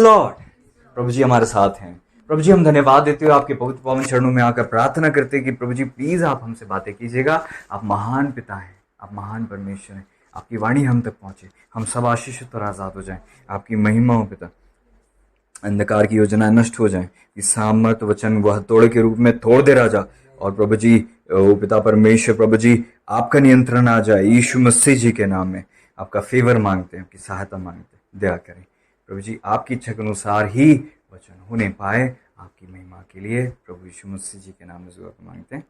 Lord. प्रभु जी हमारे साथ हैं। प्रभु जी हम धन्यवाद देते हो आपके पवित्र पावन चरणों में आकर प्रार्थना करते हैं कि प्रभु जी प्लीज आप हमसे बातें कीजिएगा। आप महान पिता हैं, आप महान परमेश्वर हैं। आपकी वाणी हम तक पहुंचे, हम सब आशीषित और आजाद हो जाएं। आपकी महिमा हो पिता, अंधकार की योजना नष्ट हो जाए। इस सामर्थ वचन वह तोड़ के रूप में तोड़ दे राजा। और प्रभु जी ओ पिता परमेश्वर, प्रभु जी आपका नियंत्रण आ जाए यीशु मसीह जी के नाम में। आपका फेवर मांगते हैं, आपकी सहायता मांगते हैं, दया करें प्रभु जी। आपकी इच्छा के अनुसार ही वचन होने पाए, आपकी महिमा के लिए प्रभु यीशु मसीह जी के नाम में दुआ मांगते हैं,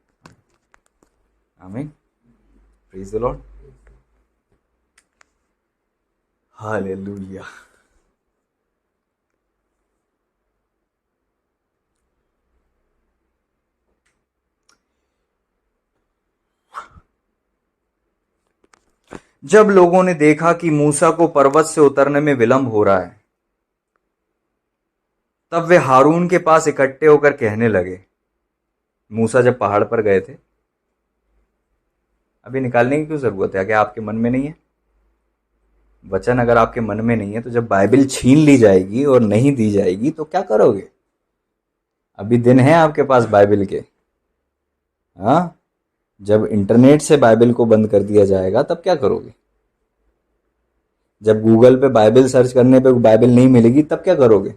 आमीन। Praise the Lord, hallelujah. जब लोगों ने देखा कि मूसा को पर्वत से उतरने में विलंब हो रहा है, तब वे हारून के पास इकट्ठे होकर कहने लगे। मूसा जब पहाड़ पर गए थे, अभी निकालने की क्यों जरूरत है? क्या आपके मन में नहीं है? वचन अगर आपके मन में नहीं है तो जब बाइबल छीन ली जाएगी और नहीं दी जाएगी तो क्या करोगे? अभी दिन है आपके पास बाइबल के। हाँ, जब इंटरनेट से बाइबल को बंद कर दिया जाएगा तब क्या करोगे? जब गूगल पे बाइबल सर्च करने पे बाइबल नहीं मिलेगी तब क्या करोगे?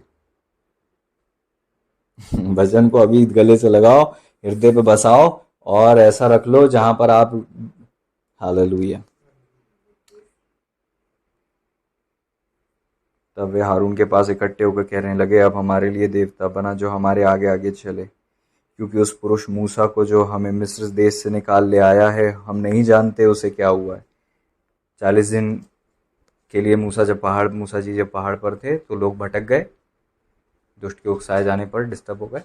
वचन को अभी गले से लगाओ, हृदय पे बसाओ और ऐसा रख लो जहां पर आप, हालेलुया। तब वे हारून के पास इकट्ठे होकर कहने लगे, अब हमारे लिए देवता बना जो हमारे आगे आगे चले, क्योंकि उस पुरुष मूसा को जो हमें मिस्र देश से निकाल ले आया है, हम नहीं जानते उसे क्या हुआ है। 40 दिन के लिए मूसा जी जब पहाड़ पर थे तो लोग भटक गए, दुष्ट के उकसाए जाने पर डिस्टर्ब हो गए।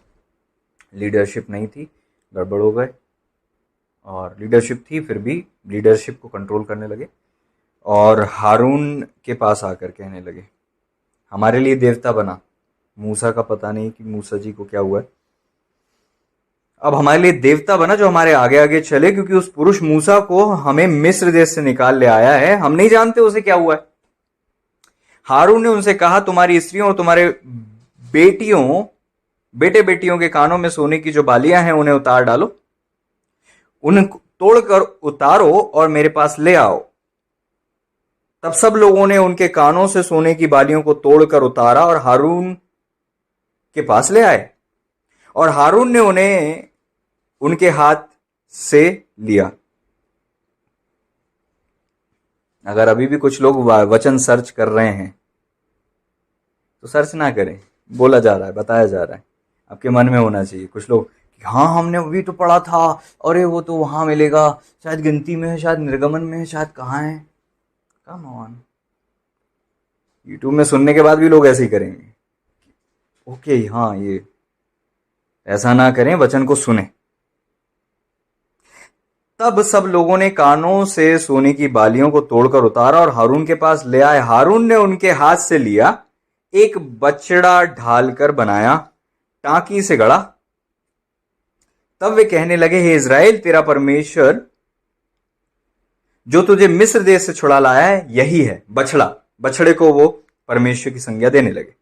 लीडरशिप नहीं थी, गड़बड़ हो गए। और लीडरशिप थी फिर भी लीडरशिप को कंट्रोल करने लगे और हारून के पास आकर कहने लगे, हमारे लिए देवता बना। मूसा का पता नहीं कि मूसा जी को क्या हुआ है। अब हमारे लिए देवता बना जो हमारे आगे आगे चले, क्योंकि उस पुरुष मूसा को हमें मिस्र देश से निकाल ले आया है, हम नहीं जानते उसे क्या हुआ है। हारून ने उनसे कहा, तुम्हारी स्त्रियों और तुम्हारे बेटे बेटियों के कानों में सोने की जो बालियां हैं उन्हें उतार डालो, उन्हें तोड़कर उतारो और मेरे पास ले आओ। तब सब लोगों ने उनके कानों से सोने की बालियों को तोड़कर उतारा और हारून के पास ले आए, और हारून ने उन्हें उनके हाथ से लिया। अगर अभी भी कुछ लोग वचन सर्च कर रहे हैं तो सर्च ना करें, बोला जा रहा है, बताया जा रहा है, आपके मन में होना चाहिए। कुछ लोग, हाँ हमने अभी तो पढ़ा था, अरे वो तो वहां मिलेगा, शायद गिनती में है, शायद निर्गमन में है, शायद कहाँ है। कम ऑन, यूट्यूब में सुनने के बाद भी लोग ऐसे ही करेंगे। ओके हाँ, ये ऐसा ना करें, वचन को सुने। तब सब लोगों ने कानों से सोने की बालियों को तोड़कर उतारा और हारून के पास ले आए। हारून ने उनके हाथ से लिया, एक बछड़ा ढालकर बनाया, टांकी से गड़ा। तब वे कहने लगे, हे इज़राइल, तेरा परमेश्वर जो तुझे मिस्र देश से छुड़ा लाया है यही है बछड़ा। बछड़े को वो परमेश्वर की संज्ञा देने लगे।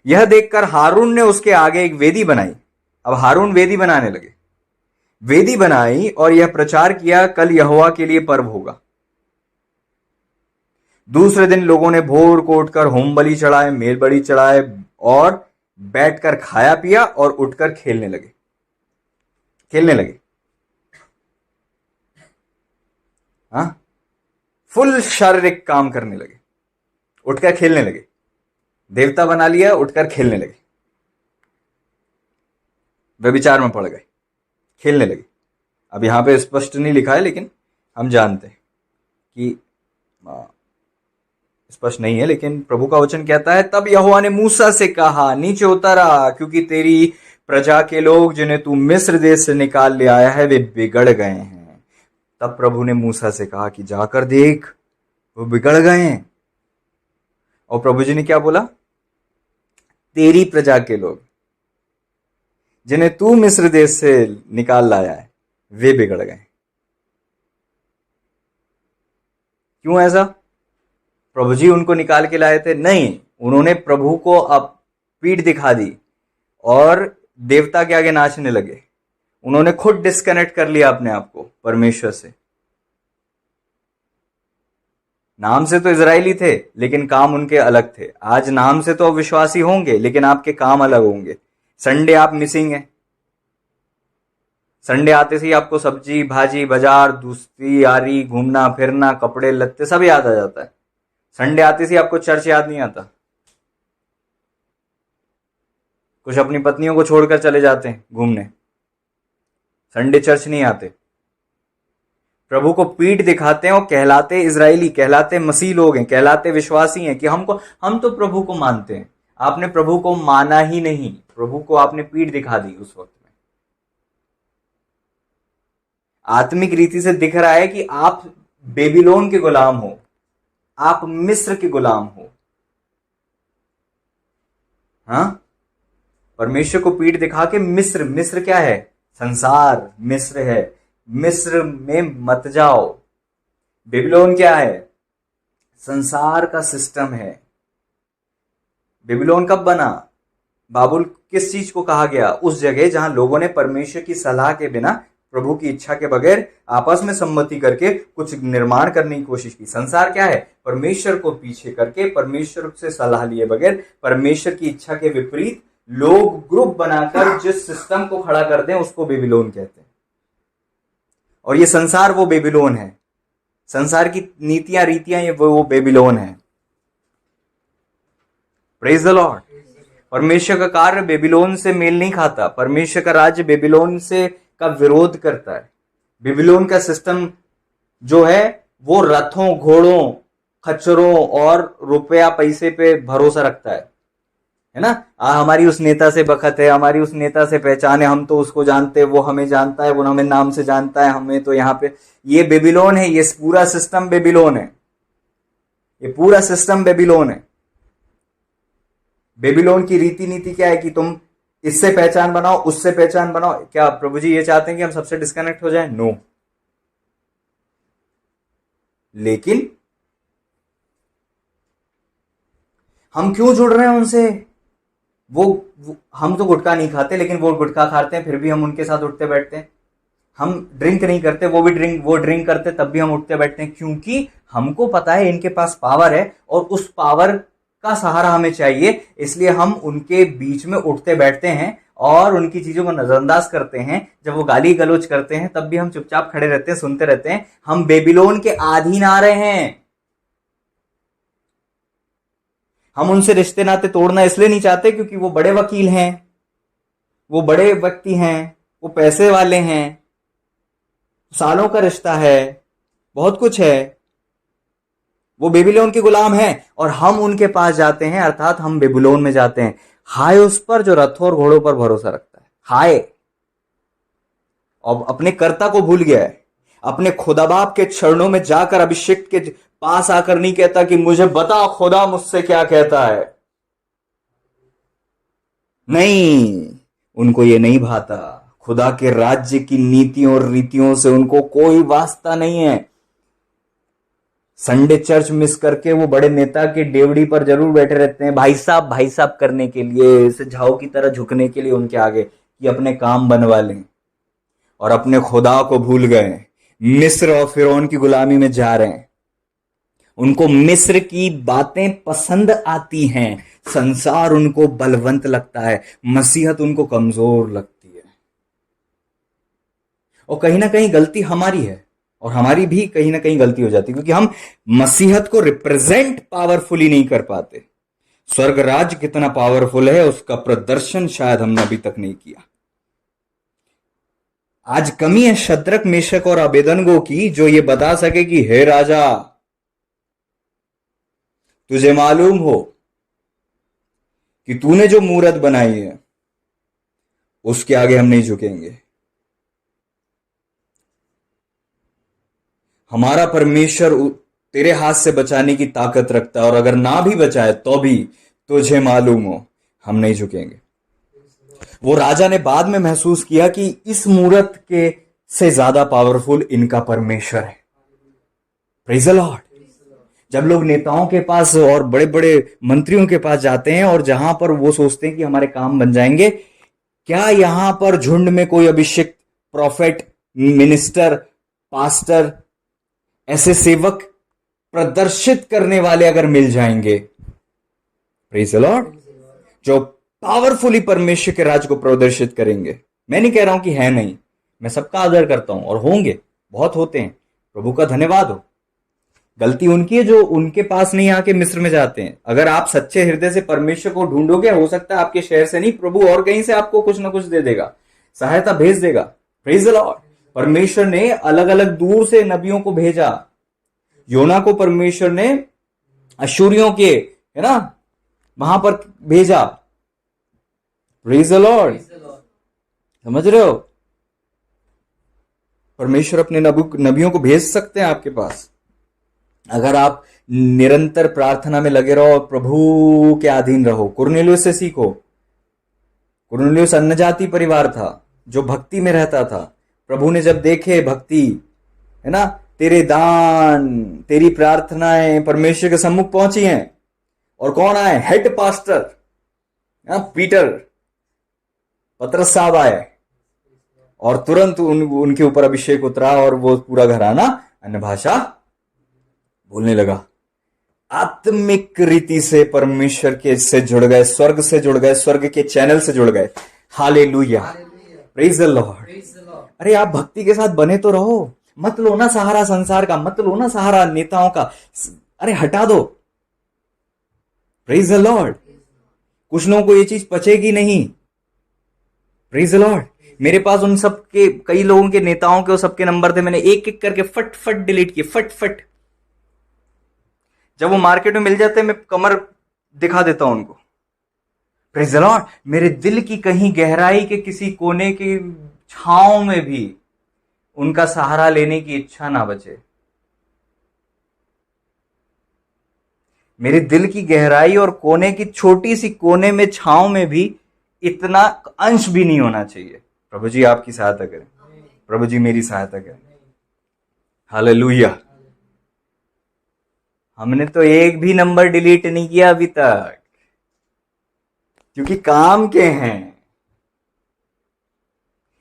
यह देखकर हारून ने उसके आगे एक वेदी बनाई। अब हारून वेदी बनाने लगे, वेदी बनाई और यह प्रचार किया, कल यहोवा के लिए पर्व होगा। दूसरे दिन लोगों ने भोर को उठकर होम बलि चढ़ाए, मेल बलि चढ़ाए और बैठकर खाया पिया और उठकर खेलने लगे। हाँ, फुल शारीरिक काम करने लगे, उठकर खेलने लगे। देवता बना लिया, उठकर खेलने लगे, व्यभिचार में पड़ गए, खेलने लगे। अब यहां पे स्पष्ट नहीं लिखा है, लेकिन हम जानते हैं कि स्पष्ट नहीं है, लेकिन प्रभु का वचन कहता है, तब यहोवा ने मूसा से कहा, नीचे उतर आ, क्योंकि तेरी प्रजा के लोग जिन्हें तू मिस्र देश से निकाल ले आया है वे बिगड़ गए हैं। तब प्रभु ने मूसा से कहा कि जाकर देख, वो बिगड़ गए हैं। और प्रभु जी ने क्या बोला? तेरी प्रजा के लोग जिन्हें तू मिस्र देश से निकाल लाया है वे बिगड़ गए। क्यों ऐसा? प्रभु जी उनको निकाल के लाए थे? नहीं, उन्होंने प्रभु को अब पीठ दिखा दी और देवता के आगे नाचने लगे। उन्होंने खुद डिस्कनेक्ट कर लिया अपने आप को परमेश्वर से। नाम से तो इजरायली थे लेकिन काम उनके अलग थे। आज नाम से तो अविश्वासी होंगे लेकिन आपके काम अलग होंगे। संडे आप मिसिंग है। संडे आते से ही आपको सब्जी भाजी बाजार दोस्ती यारी घूमना फिरना कपड़े लत्ते सब याद आ जाता है। संडे आते से ही आपको चर्च याद नहीं आता। कुछ अपनी पत्नियों को छोड़कर चले जाते हैं घूमने, संडे चर्च नहीं आते। प्रभु को पीठ दिखाते हैं और कहलाते इजरायली, कहलाते मसीह लोग हैं, कहलाते विश्वासी हैं कि हम तो प्रभु को मानते हैं। आपने प्रभु को माना ही नहीं, प्रभु को आपने पीठ दिखा दी उस वक्त में। आत्मिक रीति से दिख रहा है कि आप बेबीलोन के गुलाम हो, आप मिस्र के गुलाम हो। हाँ, परमेश्वर को पीठ दिखा के मिस्र क्या है? संसार मिस्र है। मिस्र में मत जाओ। बेबीलोन क्या है? संसार का सिस्टम है। बेबीलोन कब बना? बाबुल किस चीज को कहा गया? उस जगह जहां लोगों ने परमेश्वर की सलाह के बिना, प्रभु की इच्छा के बगैर आपस में सम्मति करके कुछ निर्माण करने की कोशिश की। संसार क्या है? परमेश्वर को पीछे करके, परमेश्वर से सलाह लिए बगैर, परमेश्वर की इच्छा के विपरीत लोग ग्रुप बनाकर जिस सिस्टम को खड़ा कर दें उसको बेबीलोन कहते हैं। और ये संसार वो बेबीलोन है। संसार की नीतियां रीतियां ये वो बेबीलोन है। Praise the Lord. परमेश्वर का कार्य बेबीलोन से मेल नहीं खाता। परमेश्वर का राज्य बेबीलोन से का विरोध करता है। बेबीलोन का सिस्टम जो है वो रथों घोड़ों खच्चरों और रुपया पैसे पे भरोसा रखता है ना। हमारी उस नेता से बखत है, हमारी उस नेता से पहचान है, हम तो उसको जानते हैं, वो हमें जानता है, वो हमें नाम से जानता है, हमें तो यहाँ पे। ये बेबीलोन है। ये पूरा सिस्टम बेबीलोन है। ये पूरा सिस्टम बेबीलोन है। बेबीलोन की रीति नीति क्या है कि तुम इससे पहचान बनाओ, उससे पहचान बनाओ। क्या प्रभु जी ये चाहते हैं कि हम सबसे डिस्कनेक्ट हो जाएं? नो। लेकिन हम क्यों जुड़ रहे हैं उनसे? वो हम तो गुटखा नहीं खाते लेकिन वो गुटखा खाते हैं, फिर भी हम उनके साथ उठते बैठते हैं। हम ड्रिंक नहीं करते, वो ड्रिंक करते, तब भी हम उठते बैठते हैं, क्योंकि हमको पता है इनके पास पावर है और उस पावर का सहारा हमें चाहिए। इसलिए हम उनके बीच में उठते बैठते हैं और उनकी चीजों को नजरअंदाज करते हैं। जब वो गाली गलौज करते हैं तब भी हम चुपचाप खड़े रहते हैं, सुनते रहते हैं। हम बेबीलोन के अधीन आ रहे हैं। हम उनसे रिश्ते नाते तोड़ना इसलिए नहीं चाहते क्योंकि वो बड़े वकील हैं, वो बड़े व्यक्ति हैं, वो पैसे वाले हैं, सालों का रिश्ता है, बहुत कुछ है। वो बेबीलोन के गुलाम हैं और हम उनके पास जाते हैं, अर्थात हम बेबीलोन में जाते हैं। हाय उस पर जो रथों और घोड़ों पर भरोसा रखता है। हाय। और अपने कर्ता को भूल गया है। अपने खुदा बाप के चरणों में जाकर अभिषेक के पास आकर नहीं कहता कि मुझे बता खुदा मुझसे क्या कहता है। नहीं, उनको ये नहीं भाता। खुदा के राज्य की नीतियों और रीतियों से उनको कोई वास्ता नहीं है। संडे चर्च मिस करके वो बड़े नेता के डेवड़ी पर जरूर बैठे रहते हैं, भाई साहब करने के लिए, इसे झाऊ की तरह झुकने के लिए उनके आगे कि अपने काम बनवा लें। और अपने खुदा को भूल गए, मिस्र और फिरौन की गुलामी में जा रहे हैं। उनको मिस्र की बातें पसंद आती हैं, संसार उनको बलवंत लगता है, मसीहत उनको कमजोर लगती है। और कहीं ना कहीं गलती हमारी है और हमारी भी कहीं ना कहीं गलती हो जाती है क्योंकि हम मसीहत को रिप्रेजेंट पावरफुली नहीं कर पाते। स्वर्ग राज्य कितना पावरफुल है उसका प्रदर्शन शायद हमने अभी तक नहीं किया। आज कमी है शद्रक मेशक और अबेदनगो की, जो ये बता सके कि हे राजा, तुझे मालूम हो कि तूने जो मूरत बनाई है उसके आगे हम नहीं झुकेंगे। हमारा परमेश्वर तेरे हाथ से बचाने की ताकत रखता है और अगर ना भी बचाए तो भी तुझे मालूम हो हम नहीं झुकेंगे। वो राजा ने बाद में महसूस किया कि इस मूरत के से ज्यादा पावरफुल इनका परमेश्वर है। Praise the Lord. जब लोग नेताओं के पास और बड़े बड़े मंत्रियों के पास जाते हैं और जहां पर वो सोचते हैं कि हमारे काम बन जाएंगे, क्या यहां पर झुंड में कोई अभिषिक्त प्रॉफिट, मिनिस्टर, पास्टर, ऐसे सेवक प्रदर्शित करने वाले अगर मिल जाएंगे, प्रेज़ द लॉर्ड, जो पावरफुली परमेश्वर के राज को प्रदर्शित करेंगे। मैं नहीं कह रहा हूं कि है नहीं, मैं सबका आदर करता हूं और होंगे, बहुत होते हैं, प्रभु का धन्यवाद हो। गलती उनकी है जो उनके पास नहीं आके मिस्र में जाते हैं। अगर आप सच्चे हृदय से परमेश्वर को ढूंढोगे, हो सकता है आपके शहर से नहीं, प्रभु और कहीं से आपको कुछ ना कुछ दे देगा, सहायता भेज देगा। Praise the Lord. परमेश्वर ने अलग अलग दूर से नबियों को भेजा। योना को परमेश्वर ने अशूरियों के, है ना, वहां पर भेजा। Praise the Lord. समझ रहे हो? परमेश्वर अपने नबियों को भेज सकते हैं आपके पास, अगर आप निरंतर प्रार्थना में लगे रहो और प्रभु के अधीन रहो। कुरनेलियुस से सीखो। कुरनेलियुस अन्य जाति परिवार था जो भक्ति में रहता था। प्रभु ने जब देखे भक्ति, है ना, तेरे दान, तेरी प्रार्थनाएं परमेश्वर के सम्मुख पहुंची हैं, और कौन आए? हेड पास्टर पीटर, पतरस साहब आए, और तुरंत उनके ऊपर अभिषेक उतरा और वो पूरा घराना अन्य भाषा बोलने लगा। आत्मिक रीति से परमेश्वर के से जुड़ गए, स्वर्ग से जुड़ गए, स्वर्ग के चैनल से जुड़ गए। Hallelujah, praise the Lord. अरे आप भक्ति के साथ बने तो रहो, मत लो ना सहारा संसार का, मत लो ना सहारा नेताओं का, अरे हटा दो। Praise the Lord. कुछ लोगों को ये चीज पचेगी नहीं। Praise the Lord. मेरे पास उन सब के, कई लोगों के, नेताओं के, सबके नंबर थे, मैंने एक एक करके फट फट डिलीट किए, फट फट। जब वो मार्केट में मिल जाते हैं, मैं कमर दिखा देता हूं उनको। Praise the Lord. मेरे दिल की कहीं गहराई के किसी कोने की छांव में भी उनका सहारा लेने की इच्छा ना बचे। मेरे दिल की गहराई और कोने की छोटी सी कोने में, छांव में भी इतना अंश भी नहीं होना चाहिए। प्रभु जी आपकी सहायता करें, प्रभु जी मेरी सहायता करें। हालेलुया। हमने तो एक भी नंबर डिलीट नहीं किया अभी तक, क्योंकि काम के हैं।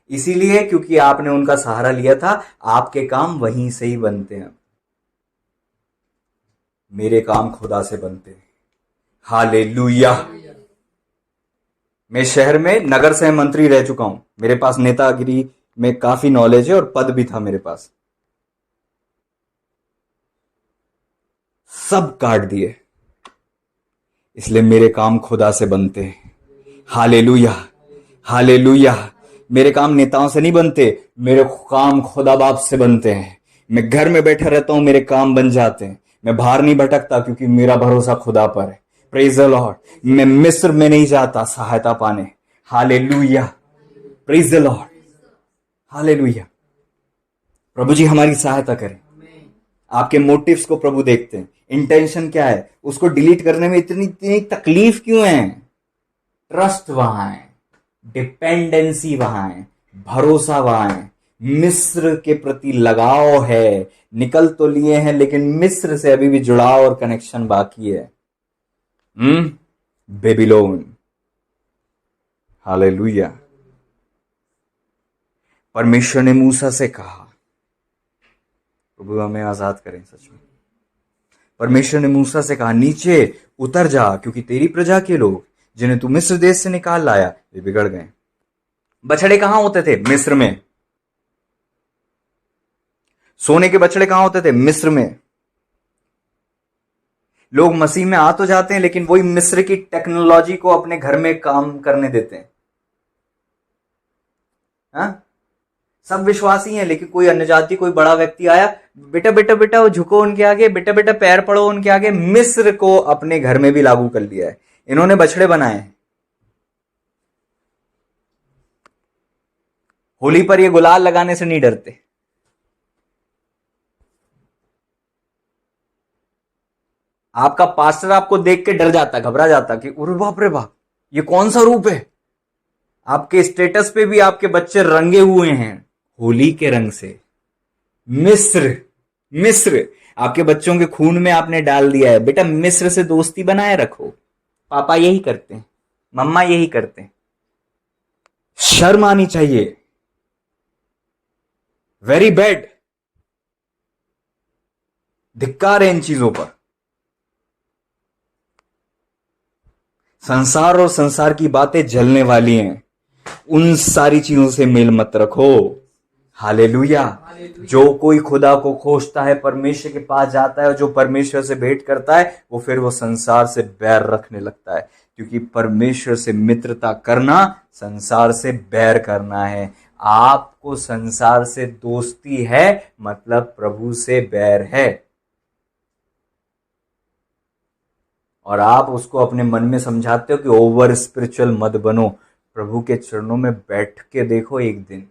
इसीलिए क्योंकि आपने उनका सहारा लिया था, आपके काम वहीं से ही बनते हैं। मेरे काम खुदा से बनते हैं। हालेलुया। मैं शहर में नगर सह मंत्री रह चुका हूं, मेरे पास नेतागिरी में काफी नॉलेज है और पद भी था मेरे पास। सब काट दिए, इसलिए मेरे काम खुदा से बनते हैं। Hallelujah, hallelujah. मेरे काम नेताओं से नहीं बनते, मेरे काम खुदा बाप से बनते हैं। मैं घर में बैठा रहता हूं, मेरे काम बन जाते हैं। मैं बाहर नहीं भटकता, क्योंकि मेरा भरोसा खुदा पर है। Praise the Lord. मैं मिस्र में नहीं जाता सहायता पाने। Hallelujah, praise the Lord, hallelujah. प्रभु जी हमारी सहायता करें। आपके मोटिव्स को प्रभु देखते हैं, इंटेंशन क्या है, उसको डिलीट करने में इतनी इतनी तकलीफ क्यों है? ट्रस्ट वहां है, डिपेंडेंसी वहां है, भरोसा वहां है, मिस्र के प्रति लगाव है। निकल तो लिए हैं, लेकिन मिस्र से अभी भी जुड़ाव और कनेक्शन बाकी है। बेबीलोन। हालेलुया। परमेश्वर ने मूसा से कहा, प्रभु हमें आजाद करें सच में। परमेश्वर ने मूसा से कहा, नीचे उतर जा, क्योंकि तेरी प्रजा के लोग जिन्हें तू मिस्र देश से निकाल लाया, वे बिगड़ गए। बछड़े कहां होते थे? मिस्र में। सोने के बछड़े कहां होते थे? मिस्र में। लोग मसीह में आ तो जाते हैं, लेकिन वही मिस्र की टेक्नोलॉजी को अपने घर में काम करने देते हैं। हाँ? सब विश्वासी हैं, लेकिन कोई अन्य जाति, कोई बड़ा व्यक्ति आया, बेटा बेटा बेटा वो झुको उनके आगे, बेटा बेटा पैर पड़ो उनके आगे। मिस्र को अपने घर में भी लागू कर लिया है। इन्होंने बछड़े बनाए हैं। होली पर ये गुलाल लगाने से नहीं डरते। आपका पास्टर आपको देख के डर जाता, घबरा जाता कि अरे बाप रे बाप, ये कौन सा रूप है। आपके स्टेटस पे भी आपके बच्चे रंगे हुए हैं होली के रंग से। मिस्र मिस्र आपके बच्चों के खून में आपने डाल दिया है। बेटा मिस्र से दोस्ती बनाए रखो। पापा यही करते हैं, मम्मा यही करते हैं। शर्म आनी चाहिए। Very bad. धिक्कार है इन चीजों पर। संसार और संसार की बातें जलने वाली हैं। उन सारी चीजों से मेल मत रखो। हालेलुया। जो कोई खुदा को खोजता है परमेश्वर के पास जाता है, और जो परमेश्वर से भेंट करता है वो फिर वो संसार से बैर रखने लगता है, क्योंकि परमेश्वर से मित्रता करना संसार से बैर करना है। आपको संसार से दोस्ती है मतलब प्रभु से बैर है, और आप उसको अपने मन में समझाते हो कि ओवर स्पिरिचुअल मत बनो। प्रभु के चरणों में बैठ के देखो एक दिन।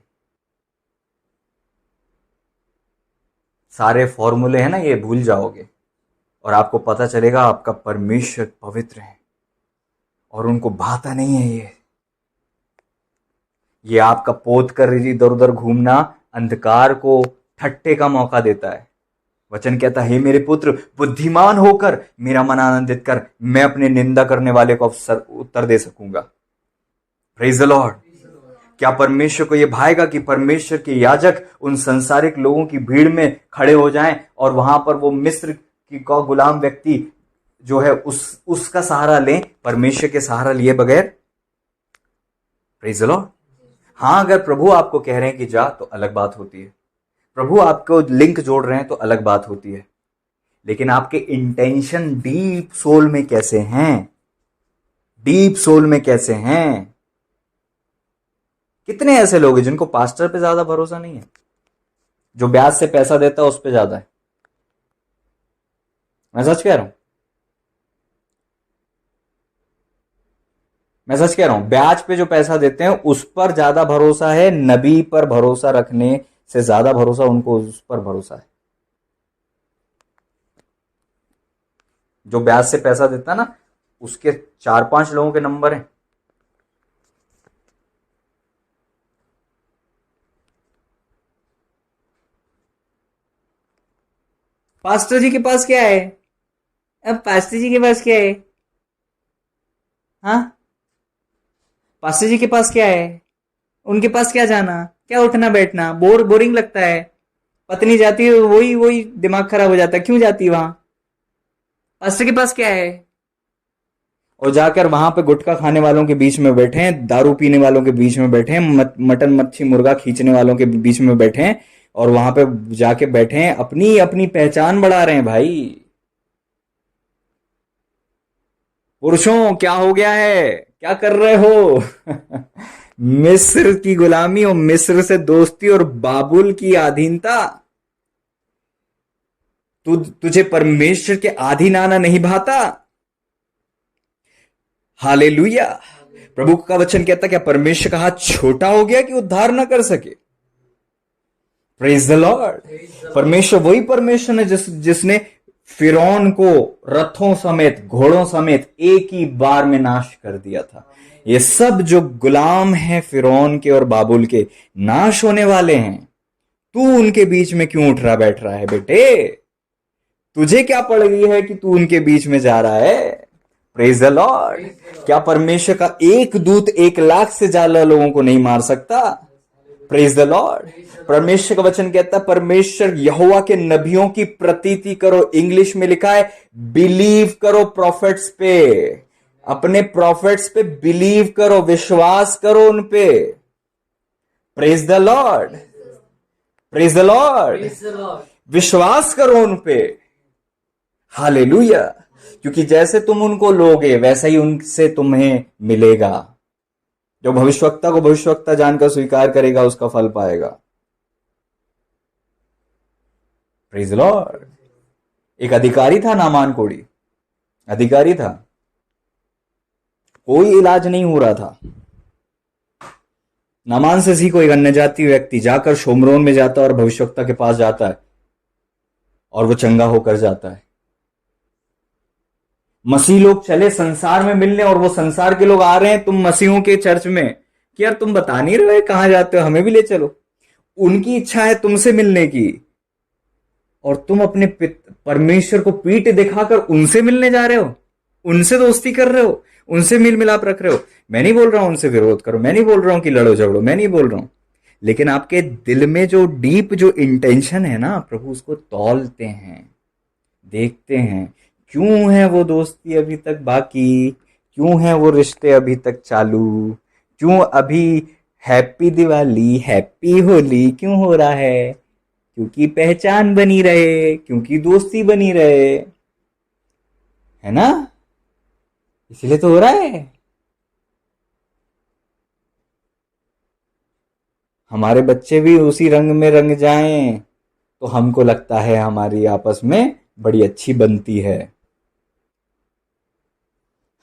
सारे फॉर्मूले हैं ना, ये भूल जाओगे और आपको पता चलेगा आपका परमेश्वर पवित्र है और उनको भाता नहीं है ये आपका पोत कर इधर उधर घूमना अंधकार को ठट्टे का मौका देता है। वचन कहता है, हे मेरे पुत्र बुद्धिमान होकर मेरा मन आनंदित कर, मैं अपने निंदा करने वाले को उत्तर दे सकूंगा। Praise the Lord. क्या परमेश्वर को यह भाएगा कि परमेश्वर के याजक उन संसारिक लोगों की भीड़ में खड़े हो जाएं और वहां पर वो मिस्र की का गुलाम व्यक्ति जो है उसका सहारा लें, परमेश्वर के सहारा लिए बगैर? Praise the Lord. हाँ, अगर प्रभु आपको कह रहे हैं कि जा तो अलग बात होती है, प्रभु आपको लिंक जोड़ रहे हैं तो अलग बात होती है, लेकिन आपके इंटेंशन डीप सोल में कैसे हैं? डीप सोल में कैसे हैं? कितने ऐसे लोग हैं जिनको पास्टर पे ज्यादा भरोसा नहीं है, जो ब्याज से पैसा देता है उस पे ज्यादा है। मैं सच कह रहा हूं, मैं सच कह रहा हूं, ब्याज पे जो पैसा देते हैं उस पर ज्यादा भरोसा है। नबी पर भरोसा रखने से ज्यादा भरोसा उनको उस पर भरोसा है जो ब्याज से पैसा देता है ना, उसके 4-5 लोगों के नंबर हैं। पास्टर जी के पास क्या है? अब पास्टर जी के पास क्या है? हाँ, पास्टर जी के पास क्या है? उनके पास क्या जाना, क्या उठना बैठना, बोरिंग लगता है। पत्नी जाती है वही वही दिमाग खराब हो जाता है, क्यों जाती वहां? पास्टर के पास क्या है? और जाकर वहां पे गुटखा खाने वालों के बीच में बैठे हैं, दारू पीने वालों के बीच में बैठे हैं, मटन मच्छी मुर्गा खींचने वालों के बीच में बैठे हैं, और वहां पे जाके बैठे हैं, अपनी अपनी पहचान बढ़ा रहे हैं। भाई पुरुषों, क्या हो गया है? क्या कर रहे हो? मिस्र की गुलामी और मिस्र से दोस्ती और बाबुल की अधीनता। तुझे परमेश्वर के अधीन आना नहीं भाता? हालेलुया। प्रभु का वचन कहता, क्या परमेश्वर का हाथ छोटा हो गया कि उद्धार ना कर सके? Praise the Lord. परमेश्वर वही परमेश्वर है जिसने फिरौन को रथों समेत घोड़ों समेत एक ही बार में नाश कर दिया था। ये सब जो गुलाम हैं फिरौन के और बाबुल के, नाश होने वाले हैं। तू उनके बीच में क्यों उठ रहा बैठ रहा है बेटे? तुझे क्या पड़ गई है कि तू उनके बीच में जा रहा है? Praise the Lord. क्या परमेश्वर का एक दूत 1,00,000 से ज्यादा लोगों को नहीं मार सकता? Praise the Lord. परमेश्वर का वचन कहता है, परमेश्वर यहोवा के नबियों की प्रतीति करो। इंग्लिश में लिखा है बिलीव करो प्रॉफिट्स पे। अपने प्रॉफिट्स पे बिलीव करो, विश्वास करो उन पे। Praise the Lord. Praise the Lord. विश्वास करो उन पे। हालेलुया। क्योंकि जैसे तुम उनको लोगे वैसा ही उनसे तुम्हें मिलेगा। जो भविष्यवक्ता को भविष्यवक्ता जानकर स्वीकार करेगा उसका फल पाएगा। Praise the Lord. एक अधिकारी था, नामान कोड़ी अधिकारी था, कोई इलाज नहीं हो रहा था। नामान से सी कोई अन्य जाति व्यक्ति जाकर शोमरोन में जाता और भविष्यवक्ता के पास जाता है और वो चंगा होकर जाता है। मसीह लोग चले संसार में मिलने और वो संसार के लोग आ रहे हैं तुम मसीहों के चर्च में कि यार तुम बता नहीं रहे कहां जाते हो, हमें भी ले चलो। उनकी इच्छा है तुमसे मिलने की और तुम अपने परमेश्वर को पीठ दिखाकर उनसे मिलने जा रहे हो, उनसे दोस्ती कर रहे हो, उनसे मेल मिलाप रख रहे हो। मैं नहीं बोल रहा हूं उनसे विरोध करो, मैं नहीं बोल रहा हूं कि लड़ो झगड़ो, मैं नहीं बोल रहा हूं, लेकिन आपके दिल में जो डीप जो इंटेंशन है ना, प्रभु उसको तौलते हैं, देखते हैं। क्यों है वो दोस्ती अभी तक बाकी, क्यों है वो रिश्ते अभी तक चालू, क्यों अभी हैप्पी दिवाली हैप्पी होली क्यों हो रहा है? क्योंकि पहचान बनी रहे, क्योंकि दोस्ती बनी रहे, है ना? इसलिए तो हो रहा है। हमारे बच्चे भी उसी रंग में रंग जाएं तो हमको लगता है हमारी आपस में बड़ी अच्छी बनती है।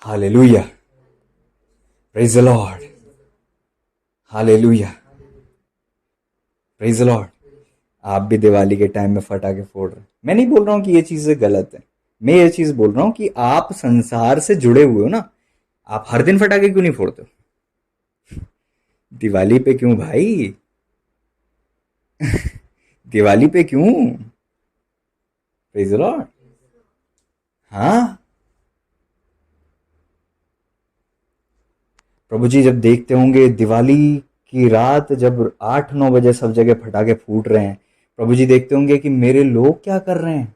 Hallelujah, praise the Lord, hallelujah, praise the Lord. आप भी दिवाली के टाइम में फटाके फोड़ रहे हैं। मैं नहीं बोल रहा हूं कि ये चीजें गलत है, मैं ये चीज बोल रहा हूं कि आप संसार से जुड़े हुए हो ना, आप हर दिन फटाके क्यों नहीं फोड़ते हो? दिवाली पे क्यों भाई? दिवाली पे क्यों? Praise the Lord. हाँ, प्रभु जी जब देखते होंगे दिवाली की रात जब 8-9 बजे सब जगह फटाके फूट रहे हैं, प्रभु जी देखते होंगे कि मेरे लोग क्या कर रहे हैं।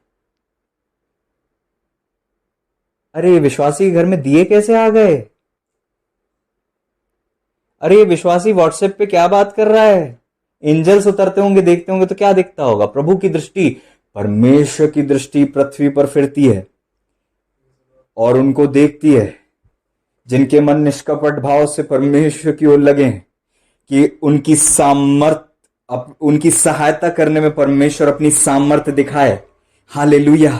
अरे ये विश्वासी के घर में दिए कैसे आ गए? अरे ये विश्वासी व्हाट्सएप पे क्या बात कर रहा है? एंजल्स उतरते होंगे, देखते होंगे तो क्या दिखता होगा? प्रभु की दृष्टि, परमेश्वर की दृष्टि पृथ्वी पर फिरती है और उनको देखती है जिनके मन निष्कपट भाव से परमेश्वर की ओर लगे हैं, कि उनकी उनकी सहायता करने में परमेश्वर अपनी सामर्थ्य दिखाए। Hallelujah,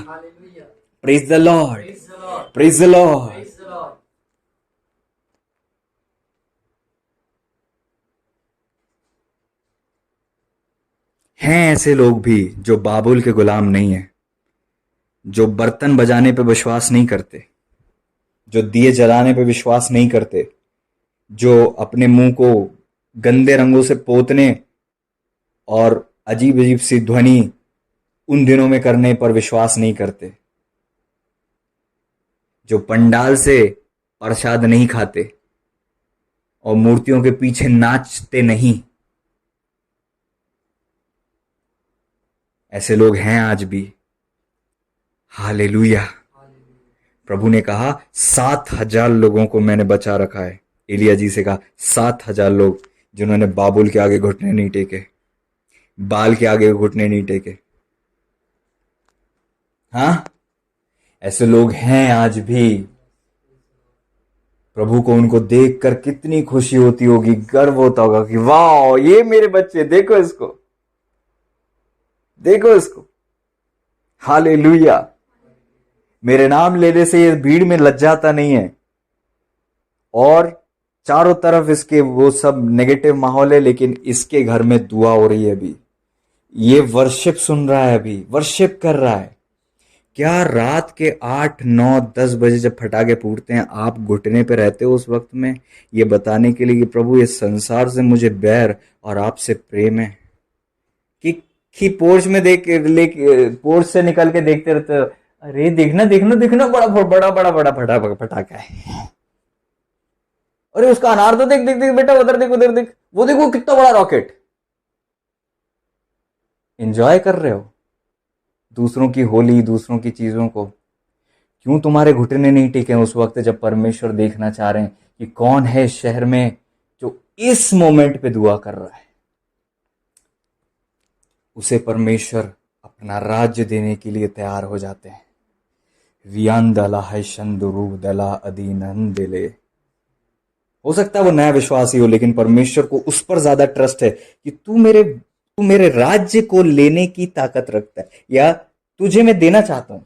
praise the Lord, praise the Lord. हैं ऐसे लोग भी जो बाबुल के गुलाम नहीं है, जो बर्तन बजाने पे विश्वास नहीं करते, जो दिए जलाने पे विश्वास नहीं करते, जो अपने मुंह को गंदे रंगों से पोतने और अजीब अजीब सी ध्वनि उन दिनों में करने पर विश्वास नहीं करते, जो पंडाल से प्रसाद नहीं खाते और मूर्तियों के पीछे नाचते नहीं। ऐसे लोग हैं आज भी। हालेलुया। प्रभु ने कहा 7,000 लोगों को मैंने बचा रखा है। एलिया जी से कहा 7,000 लोग जिन्होंने बाबुल के आगे घुटने नहीं टेके, बाल के आगे घुटने नहीं टेके। हाँ, ऐसे लोग हैं आज भी। प्रभु को उनको देखकर कितनी खुशी होती होगी, गर्व होता होगा कि वाह ये मेरे बच्चे, देखो इसको, देखो इसको। हालेलुया। मेरे नाम लेने से ये भीड़ में लज्जाता नहीं है और चारों तरफ इसके वो सब नेगेटिव माहौल है, लेकिन इसके घर में दुआ हो रही है अभी, ये वर्शिप सुन रहा है, अभी वर्शिप कर रहा है। क्या रात के 8-9-10 बजे जब फटाके फूटते हैं आप घुटने पे रहते हो उस वक्त में, ये बताने के लिए कि प्रभु ये संसार से मुझे बैर और आपसे प्रेम है? कि पोर्च में पोर्च से निकल के देखते रहते हो, अरे देखना देखना देखना बड़ा बड़ा बड़ा बड़ा फटाका है, अरे उसका अनार तो देख देख देख बेटा, उधर देख उधर देख, वो देखो कितना बड़ा रॉकेट। एंजॉय कर रहे हो दूसरों की होली, दूसरों की चीजों को। क्यों तुम्हारे घुटने नहीं टिके उस वक्त जब परमेश्वर देखना चाह रहे हैं कि कौन है शहर में जो इस मोमेंट पे दुआ कर रहा है? उसे परमेश्वर अपना राज्य देने के लिए तैयार हो जाते हैं। वियान दला है शंदुरु दला अदीनन दिले। हो सकता है वो नया विश्वासी हो, लेकिन परमेश्वर को उस पर ज्यादा ट्रस्ट है कि तू मेरे राज्य को लेने की ताकत रखता है, या तुझे मैं देना चाहता हूं,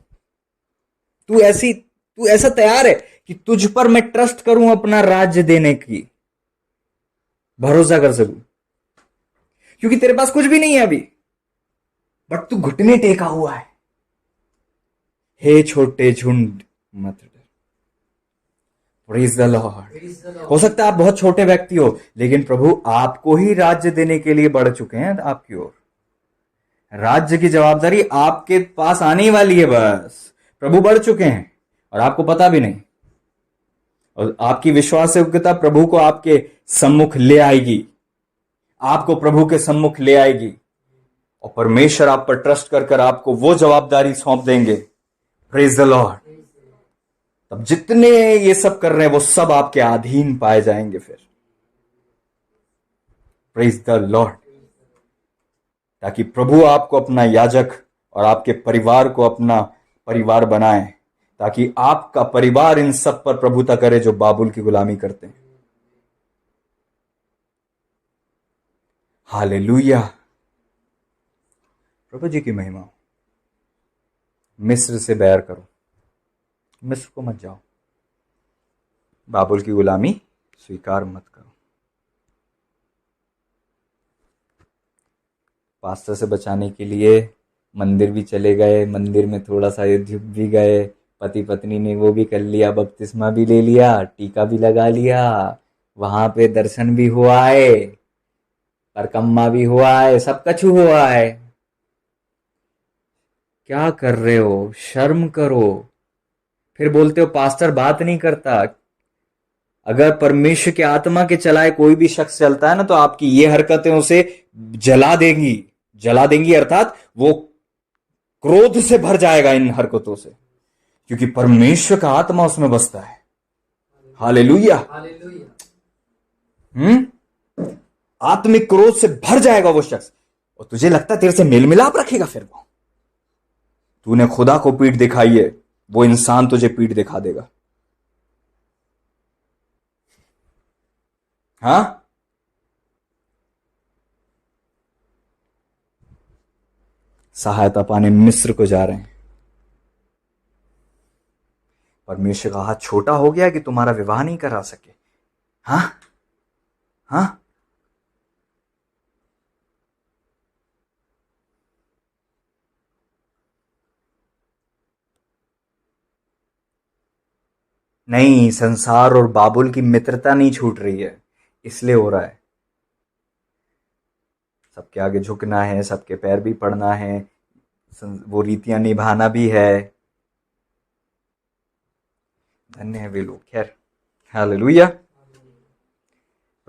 तू ऐसा तैयार है कि तुझ पर मैं ट्रस्ट करूं अपना राज्य देने की, भरोसा कर सकूं, क्योंकि तेरे पास कुछ भी नहीं है अभी, बट तू घुटने टेका हुआ है। हे छोटे झुंड मत डर। Praise the Lord. हो सकता है आप बहुत छोटे व्यक्ति हो, लेकिन प्रभु आपको ही राज्य देने के लिए बढ़ चुके हैं आपकी ओर, राज्य की जवाबदारी आपके पास आने ही वाली है। बस प्रभु बढ़ चुके हैं और आपको पता भी नहीं। और आपकी विश्वास योग्यता प्रभु को आपके सम्मुख ले आएगी, आपको प्रभु के सम्मुख ले आएगी, और परमेश्वर आप पर ट्रस्ट कर कर आपको वो जवाबदारी सौंप देंगे। Praise the Lord. तब जितने ये सब कर रहे हैं वो सब आपके अधीन पाए जाएंगे फिर। Praise the Lord. ताकि प्रभु आपको अपना याजक और आपके परिवार को अपना परिवार बनाए, ताकि आपका परिवार इन सब पर प्रभुता करे जो बाबुल की गुलामी करते हैं। हालेलुया। प्रभु जी की महिमा हो। मिस्र से बैर करो, मिस्र को मत जाओ, बाबुल की गुलामी स्वीकार मत करो। पास्टर से बचाने के लिए मंदिर भी चले गए, मंदिर में थोड़ा सा झुक भी गए, पति पत्नी ने वो भी कर लिया, बपतिस्मा भी ले लिया, टीका भी लगा लिया, वहां पे दर्शन भी हुआ है, परकम्मा भी हुआ है, सब कुछ हुआ है। क्या कर रहे हो? शर्म करो। फिर बोलते हो पास्टर बात नहीं करता। अगर परमेश्वर के आत्मा के चलाए कोई भी शख्स चलता है ना, तो आपकी ये हरकतें उसे जला देंगी। जला देंगी अर्थात वो क्रोध से भर जाएगा इन हरकतों से, क्योंकि परमेश्वर का आत्मा उसमें बसता है। हालेलुया। आत्मिक क्रोध से भर जाएगा वो शख्स, और तुझे लगता है तेरे से मेल मिलाप रखेगा। फिर वो तूने खुदा को पीठ दिखाई है, वो इंसान तुझे पीठ दिखा देगा। हाँ, सहायता पाने मिस्र को जा रहे हैं। परमेश्वर का हाथ छोटा हो गया कि तुम्हारा विवाह नहीं करा सके। हाँ हाँ, नहीं, संसार और बाबुल की मित्रता नहीं छूट रही है, इसलिए हो रहा है। सबके आगे झुकना है, सबके पैर भी पड़ना है, वो रीतियां निभाना भी है। धन्य है वे लोग। खैर, हालेलुया,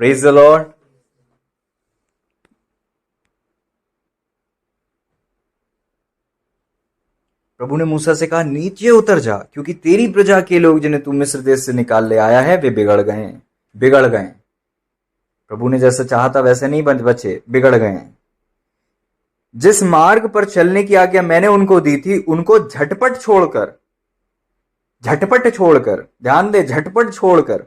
प्रेज द लॉर्ड। प्रभु ने मूसा से कहा नीचे उतर जा, क्योंकि तेरी प्रजा के लोग जिन्हें तू मिस्र देश से निकाल ले आया है वे बिगड़ गए, बिगड़ गए। प्रभु ने जैसा चाहा था वैसे नहीं बचे, बिगड़ गए। जिस मार्ग पर चलने की आज्ञा मैंने उनको दी थी, उनको झटपट छोड़कर, झटपट छोड़कर, ध्यान दे, झटपट छोड़कर।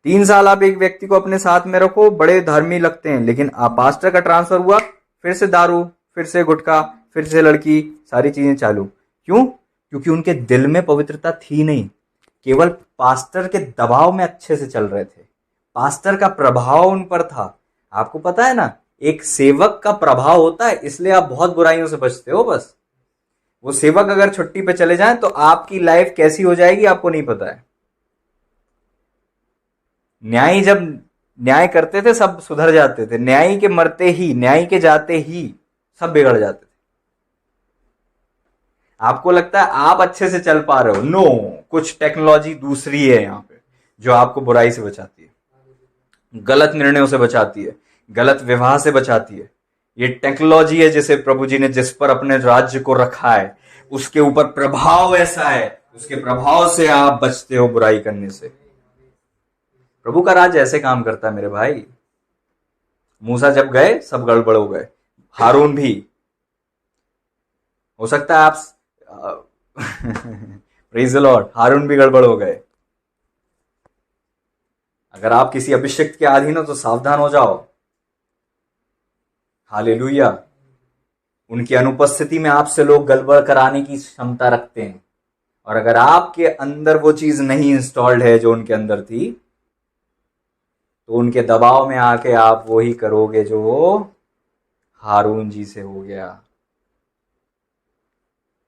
3 साल आप एक व्यक्ति को अपने साथ में रखो, बड़े धर्मी लगते हैं, लेकिन आप पास्टर का ट्रांसफर हुआ, फिर से दारू, फिर से गुटखा, फिर से लड़की, सारी चीजें चालू। क्यों? क्योंकि उनके दिल में पवित्रता थी नहीं, केवल पास्टर के दबाव में अच्छे से चल रहे थे, पास्टर का प्रभाव उन पर था। आपको पता है ना, एक सेवक का प्रभाव होता है, इसलिए आप बहुत बुराइयों से बचते हो। बस वो सेवक अगर छुट्टी पे चले जाएं तो आपकी लाइफ कैसी हो जाएगी आपको नहीं पता है। न्यायी जब न्याय करते थे सब सुधर जाते थे, न्यायी के मरते ही, न्यायी के जाते ही सब बिगड़ जाते थे। आपको लगता है आप अच्छे से चल पा रहे हो, नो, कुछ टेक्नोलॉजी दूसरी है यहां पे जो आपको बुराई से बचाती है, गलत निर्णयों से बचाती है, गलत विवाह से बचाती है। ये टेक्नोलॉजी है जिसे प्रभु जी ने जिस पर अपने राज्य को रखा है, उसके ऊपर प्रभाव ऐसा है, उसके प्रभाव से आप बचते हो बुराई करने से। प्रभु का राज ऐसे काम करता है मेरे भाई। मूसा जब गए सब गड़बड़ हो गए, हारून भी। हो सकता है आप प्रेज द लॉर्ड, हारून भी गड़बड़ हो गए। अगर आप किसी अभिषिक्त के अधीन हो तो सावधान हो जाओ। हालेलुया। उनकी अनुपस्थिति में आपसे लोग गड़बड़ कराने की क्षमता रखते हैं, और अगर आपके अंदर वो चीज नहीं इंस्टॉल्ड है जो उनके अंदर थी, तो उनके दबाव में आके आप वो ही करोगे जो हारून जी से हो गया।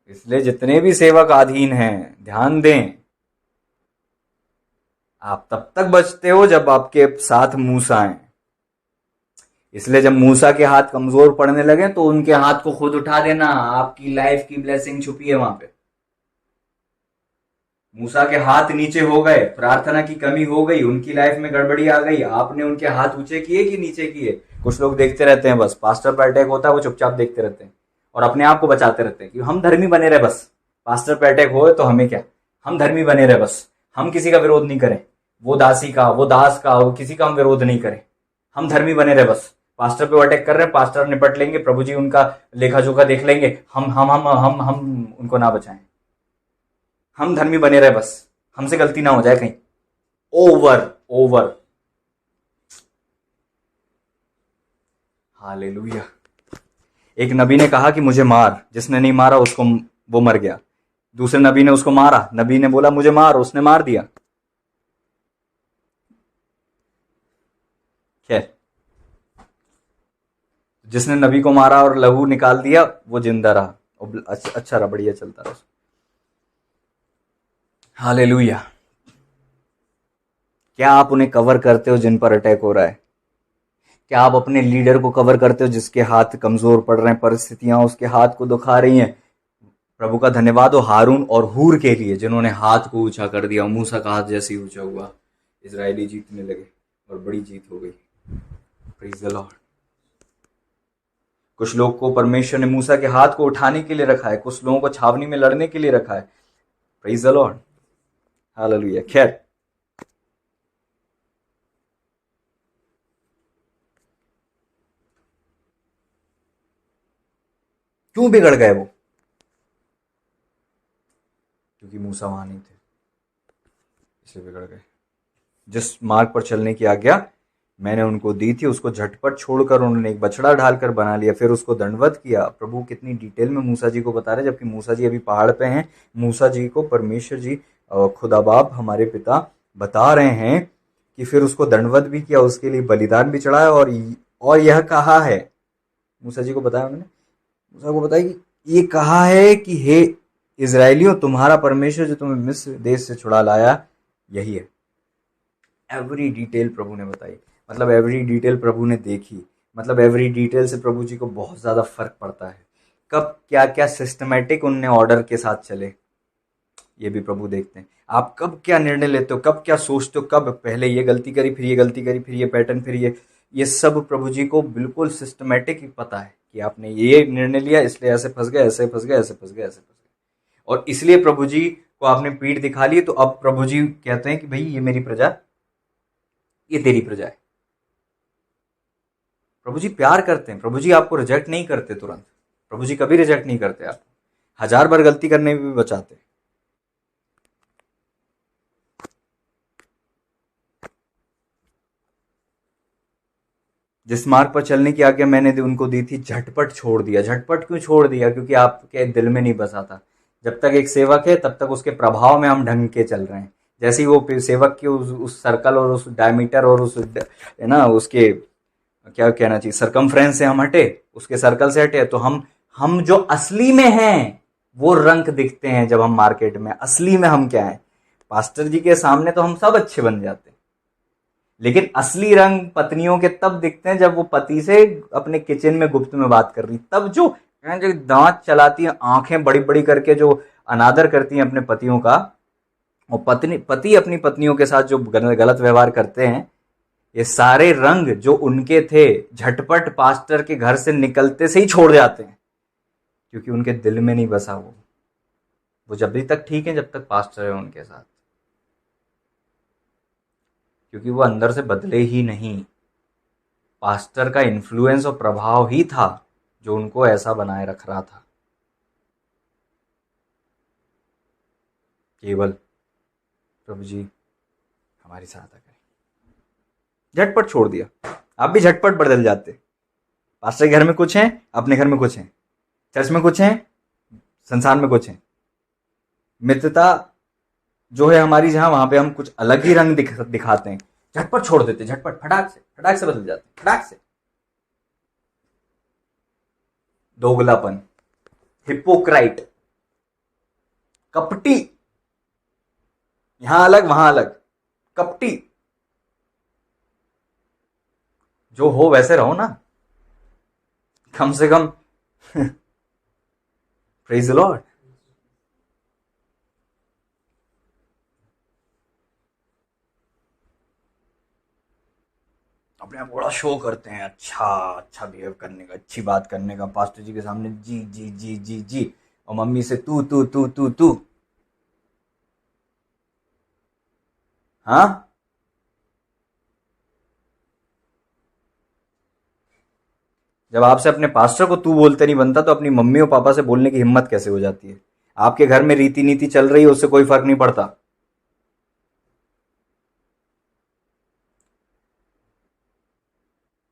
इसलिए जितने भी सेवक अधीन हैं, ध्यान दें, आप तब तक बचते हो जब आपके साथ मूसा हैं। इसलिए जब मूसा के हाथ कमजोर पड़ने लगे तो उनके हाथ को खुद उठा देना, आपकी लाइफ की ब्लेसिंग छुपी है वहां पे। मूसा के हाथ नीचे हो गए, प्रार्थना की कमी हो गई, उनकी लाइफ में गड़बड़ी आ गई, आपने उनके हाथ ऊंचे किए कि नीचे किए? कुछ लोग देखते रहते हैं, बस पास्टर पर अटैक होता है वो चुपचाप देखते रहते हैं और अपने आप को बचाते रहते हैं कि हम धर्मी बने रहे, बस पास्टर पर अटैक हो तो हमें क्या, हम धर्मी बने रहे, बस हम किसी का विरोध नहीं करें, वो दासी का, वो दास का, वो किसी का हम विरोध नहीं करें, हम धर्मी बने रहे, बस पास्टर पे अटैक कर रहे हैं, पास्टर निपट लेंगे, प्रभु जी उनका लेखा जोखा देख लेंगे, हम उनको ना बचाएं, हम धर्मी बने रहे, बस हमसे गलती ना हो जाए कहीं। Over over. हालेलुया। एक नबी ने कहा कि मुझे मार, जिसने नहीं मारा उसको वो मर गया। दूसरे नबी ने उसको मारा, नबी ने बोला मुझे मार, उसने मार दिया। खैर, जिसने नबी को मारा और लहू निकाल दिया वो जिंदा रहा और अच्छा रहा, बढ़िया चलता रहा। हालेलुया। क्या आप उन्हें कवर करते हो जिन पर अटैक हो रहा है? क्या आप अपने लीडर को कवर करते हो जिसके हाथ कमजोर पड़ रहे हैं, परिस्थितियां उसके हाथ को दुखा रही हैं? प्रभु का धन्यवाद हो हारून और हूर के लिए जिन्होंने हाथ को ऊंचा कर दिया, मूसा का हाथ जैसे ही ऊंचा हुआ, इजरायली जीतने लगे और बड़ी जीत हो गई। Praise the Lord. कुछ लोग को परमेश्वर ने मूसा के हाथ को उठाने के लिए रखा है, कुछ लोगों को छावनी में लड़ने के लिए रखा है। Praise the Lord. हालेलुया। खैर, क्यों बिगड़ गए वो? क्योंकि मूसा वहां नहीं थे, इसलिए बिगड़ गए। जिस मार्ग पर चलने की आज्ञा मैंने उनको दी थी उसको झटपट छोड़कर उन्होंने एक बछड़ा ढालकर बना लिया, फिर उसको दंडवत किया। प्रभु कितनी डिटेल में मूसा जी को बता रहे, जबकि मूसा जी अभी पहाड़ पे हैं। मूसा जी को परमेश्वर जी, खुदा बाप हमारे पिता बता रहे हैं कि फिर उसको दंडवत भी किया, उसके लिए बलिदान भी चढ़ाया और यह कहा है, मूसा जी को बताया उन्होंने, मूसा को बताया कि ये कहा है कि हे इजराइलियों, तुम्हारा परमेश्वर जो तुम्हें मिस्र देश से छुड़ा लाया यही है। एवरी डिटेल प्रभु ने बताई, मतलब एवरी डिटेल प्रभु ने देखी, मतलब एवरी डिटेल से प्रभु जी को बहुत ज्यादा फर्क पड़ता है। कब क्या क्या सिस्टमेटिक उनने ऑर्डर के साथ चले, ये भी प्रभु देखते हैं। आप कब क्या निर्णय लेते हो, कब क्या सोचते हो, कब पहले ये गलती करी, फिर ये गलती करी, फिर ये पैटर्न, फिर ये सब प्रभु जी को बिल्कुल सिस्टमेटिक ही पता है कि आपने ये निर्णय लिया इसलिए ऐसे फंस गए, ऐसे फंस गए, ऐसे फंस गए, ऐसे फंस गए, और इसलिए प्रभु जी को आपने पीठ दिखा ली। तो अब प्रभु जी कहते हैं कि भाई ये मेरी प्रजा, ये तेरी प्रजा है। प्रभु जी प्यार करते हैं, प्रभु जी आपको रिजेक्ट नहीं करते तुरंत, प्रभु जी कभी रिजेक्ट नहीं करते आपको, 1000 बार गलती करने में भी बचाते। जिस मार्ग पर चलने की आज्ञा मैंने उनको दी थी झटपट छोड़ दिया। झटपट क्यों छोड़ दिया? क्योंकि आपके दिल में नहीं बसा था। जब तक एक सेवक है तब तक उसके प्रभाव में हम ढंग के चल रहे हैं। जैसे ही वो सेवक के उस सर्कल और उस डायमीटर और उस है ना उसके क्या कहना चाहिए सरकमफ्रेंस से हम हटे, उसके सर्कल से हटे, तो हम जो असली में हैं वो रंग दिखते हैं। जब हम मार्केट में असली में हम क्या है, पास्टर जी के सामने तो हम सब अच्छे बन जाते हैं, लेकिन असली रंग पत्नियों के तब दिखते हैं जब वो पति से अपने किचन में गुप्त में बात कर रही, तब जो दांत चलाती हैं, आंखें बड़ी बड़ी करके जो अनादर करती हैं अपने पतियों का, और पति अपनी पत्नियों के साथ जो गलत व्यवहार करते हैं, ये सारे रंग जो उनके थे झटपट पास्टर के घर से निकलते से ही छोड़ जाते हैं, क्योंकि उनके दिल में नहीं बसा वो जब भी तक ठीक है जब तक पास्टर है उनके साथ, क्योंकि वो अंदर से बदले ही नहीं। पास्टर का इन्फ्लुएंस और प्रभाव ही था जो उनको ऐसा बनाए रख रहा था। केवल प्रभु जी हमारी सहायता करें। झटपट छोड़ दिया, आप भी झटपट बदल जाते। पास्टर के घर में कुछ है, अपने घर में कुछ है, चर्च में कुछ है, संसार में कुछ है। मित्रता जो है हमारी जहां, वहां पे हम कुछ अलग ही रंग दिखाते हैं, झटपट छोड़ देते, झटपट फटाक से बदल जाते, फटाक से। दोगलापन, हिपोक्राइट, कपटी, यहां अलग वहां अलग, कपटी। जो हो वैसे रहो ना, कम से कम प्रेज द लॉर्ड। अपने आप बड़ा शो करते हैं, अच्छा अच्छा बिहेव करने का, अच्छी बात करने का, पास्टर जी के सामने जी जी जी जी जी, और मम्मी से तू तू तू तू तू। हाँ, जब आपसे अपने पास्टर को तू बोलते नहीं बनता तो अपनी मम्मी और पापा से बोलने की हिम्मत कैसे हो जाती है? आपके घर में रीति नीति चल रही है, उससे कोई फर्क नहीं पड़ता।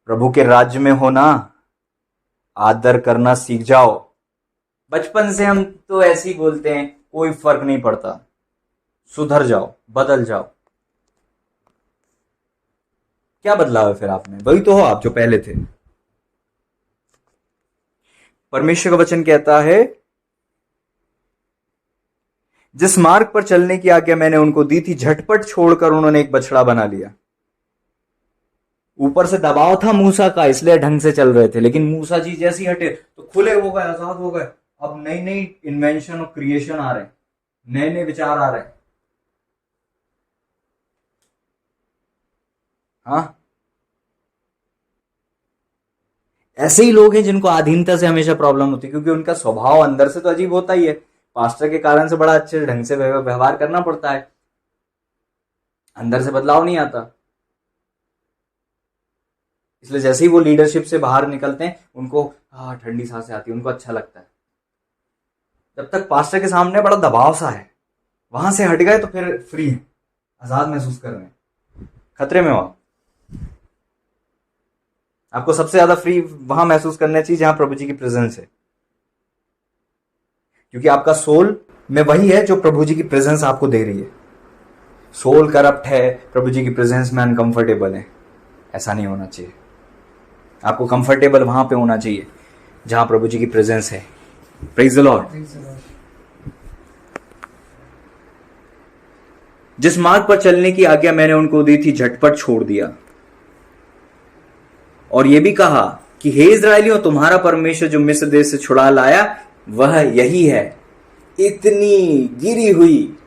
प्रभु के राज्य में हो ना, आदर करना सीख जाओ। बचपन से हम तो ऐसे ही बोलते हैं, कोई फर्क नहीं पड़ता। सुधर जाओ, बदल जाओ। क्या बदलाव है फिर आप में? वही तो हो आप जो पहले थे। परमेश्वर का वचन कहता है, जिस मार्ग पर चलने की आज्ञा मैंने उनको दी थी, झटपट छोड़कर उन्होंने एक बछड़ा बना लिया। ऊपर से दबाव था मूसा का, इसलिए ढंग से चल रहे थे, लेकिन मूसा जी जैसे ही हटे तो खुले हो गए, आजाद हो गए। अब नई नई इन्वेंशन और क्रिएशन आ रहे हैं, नए नए विचार आ रहे हैं। हाँ, ऐसे ही लोग हैं जिनको अधीनता से हमेशा प्रॉब्लम होती है, क्योंकि उनका स्वभाव अंदर से तो अजीब होता ही है। पास्टर के कारण से बड़ा अच्छे ढंग से व्यवहार करना पड़ता है, अंदर से बदलाव नहीं आता। इसलिए जैसे ही वो लीडरशिप से बाहर निकलते हैं, उनको ठंडी सांसें आती है, उनको अच्छा लगता है। जब तक पास्टर के सामने बड़ा दबाव सा है, वहां से हट गए तो फिर फ्री है, आजाद महसूस कर रहे हैं। खतरे में हो आपको सबसे ज्यादा फ्री वहां महसूस करना चाहिए जहां प्रभु जी की प्रेजेंस है, क्योंकि आपका सोल में वही है जो प्रभु जी की प्रेजेंस आपको दे रही है। सोल करप्ट है, प्रभु जी की प्रेजेंस में अनकंफर्टेबल है, ऐसा नहीं होना चाहिए। आपको कंफर्टेबल वहां पे होना चाहिए जहां प्रभु जी की प्रेजेंस है। Praise the Lord. जिस मार्ग पर चलने की आज्ञा मैंने उनको दी थी, झटपट छोड़ दिया, और यह भी कहा कि हे इस्राएलियों, तुम्हारा परमेश्वर जो मिस्र देश से छुड़ा लाया वह यही है। इतनी गिरी हुई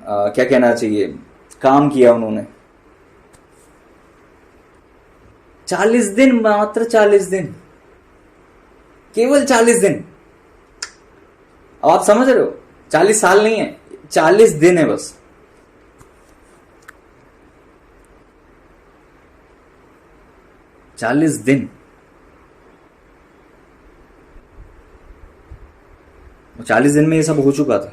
क्या कहना चाहिए, काम किया उन्होंने। 40 दिन, मात्र 40 दिन, केवल 40 दिन। अब आप समझ रहे हो, 40 साल नहीं है, 40 दिन है बस। चालीस दिन। 40 दिन में ये सब हो चुका था।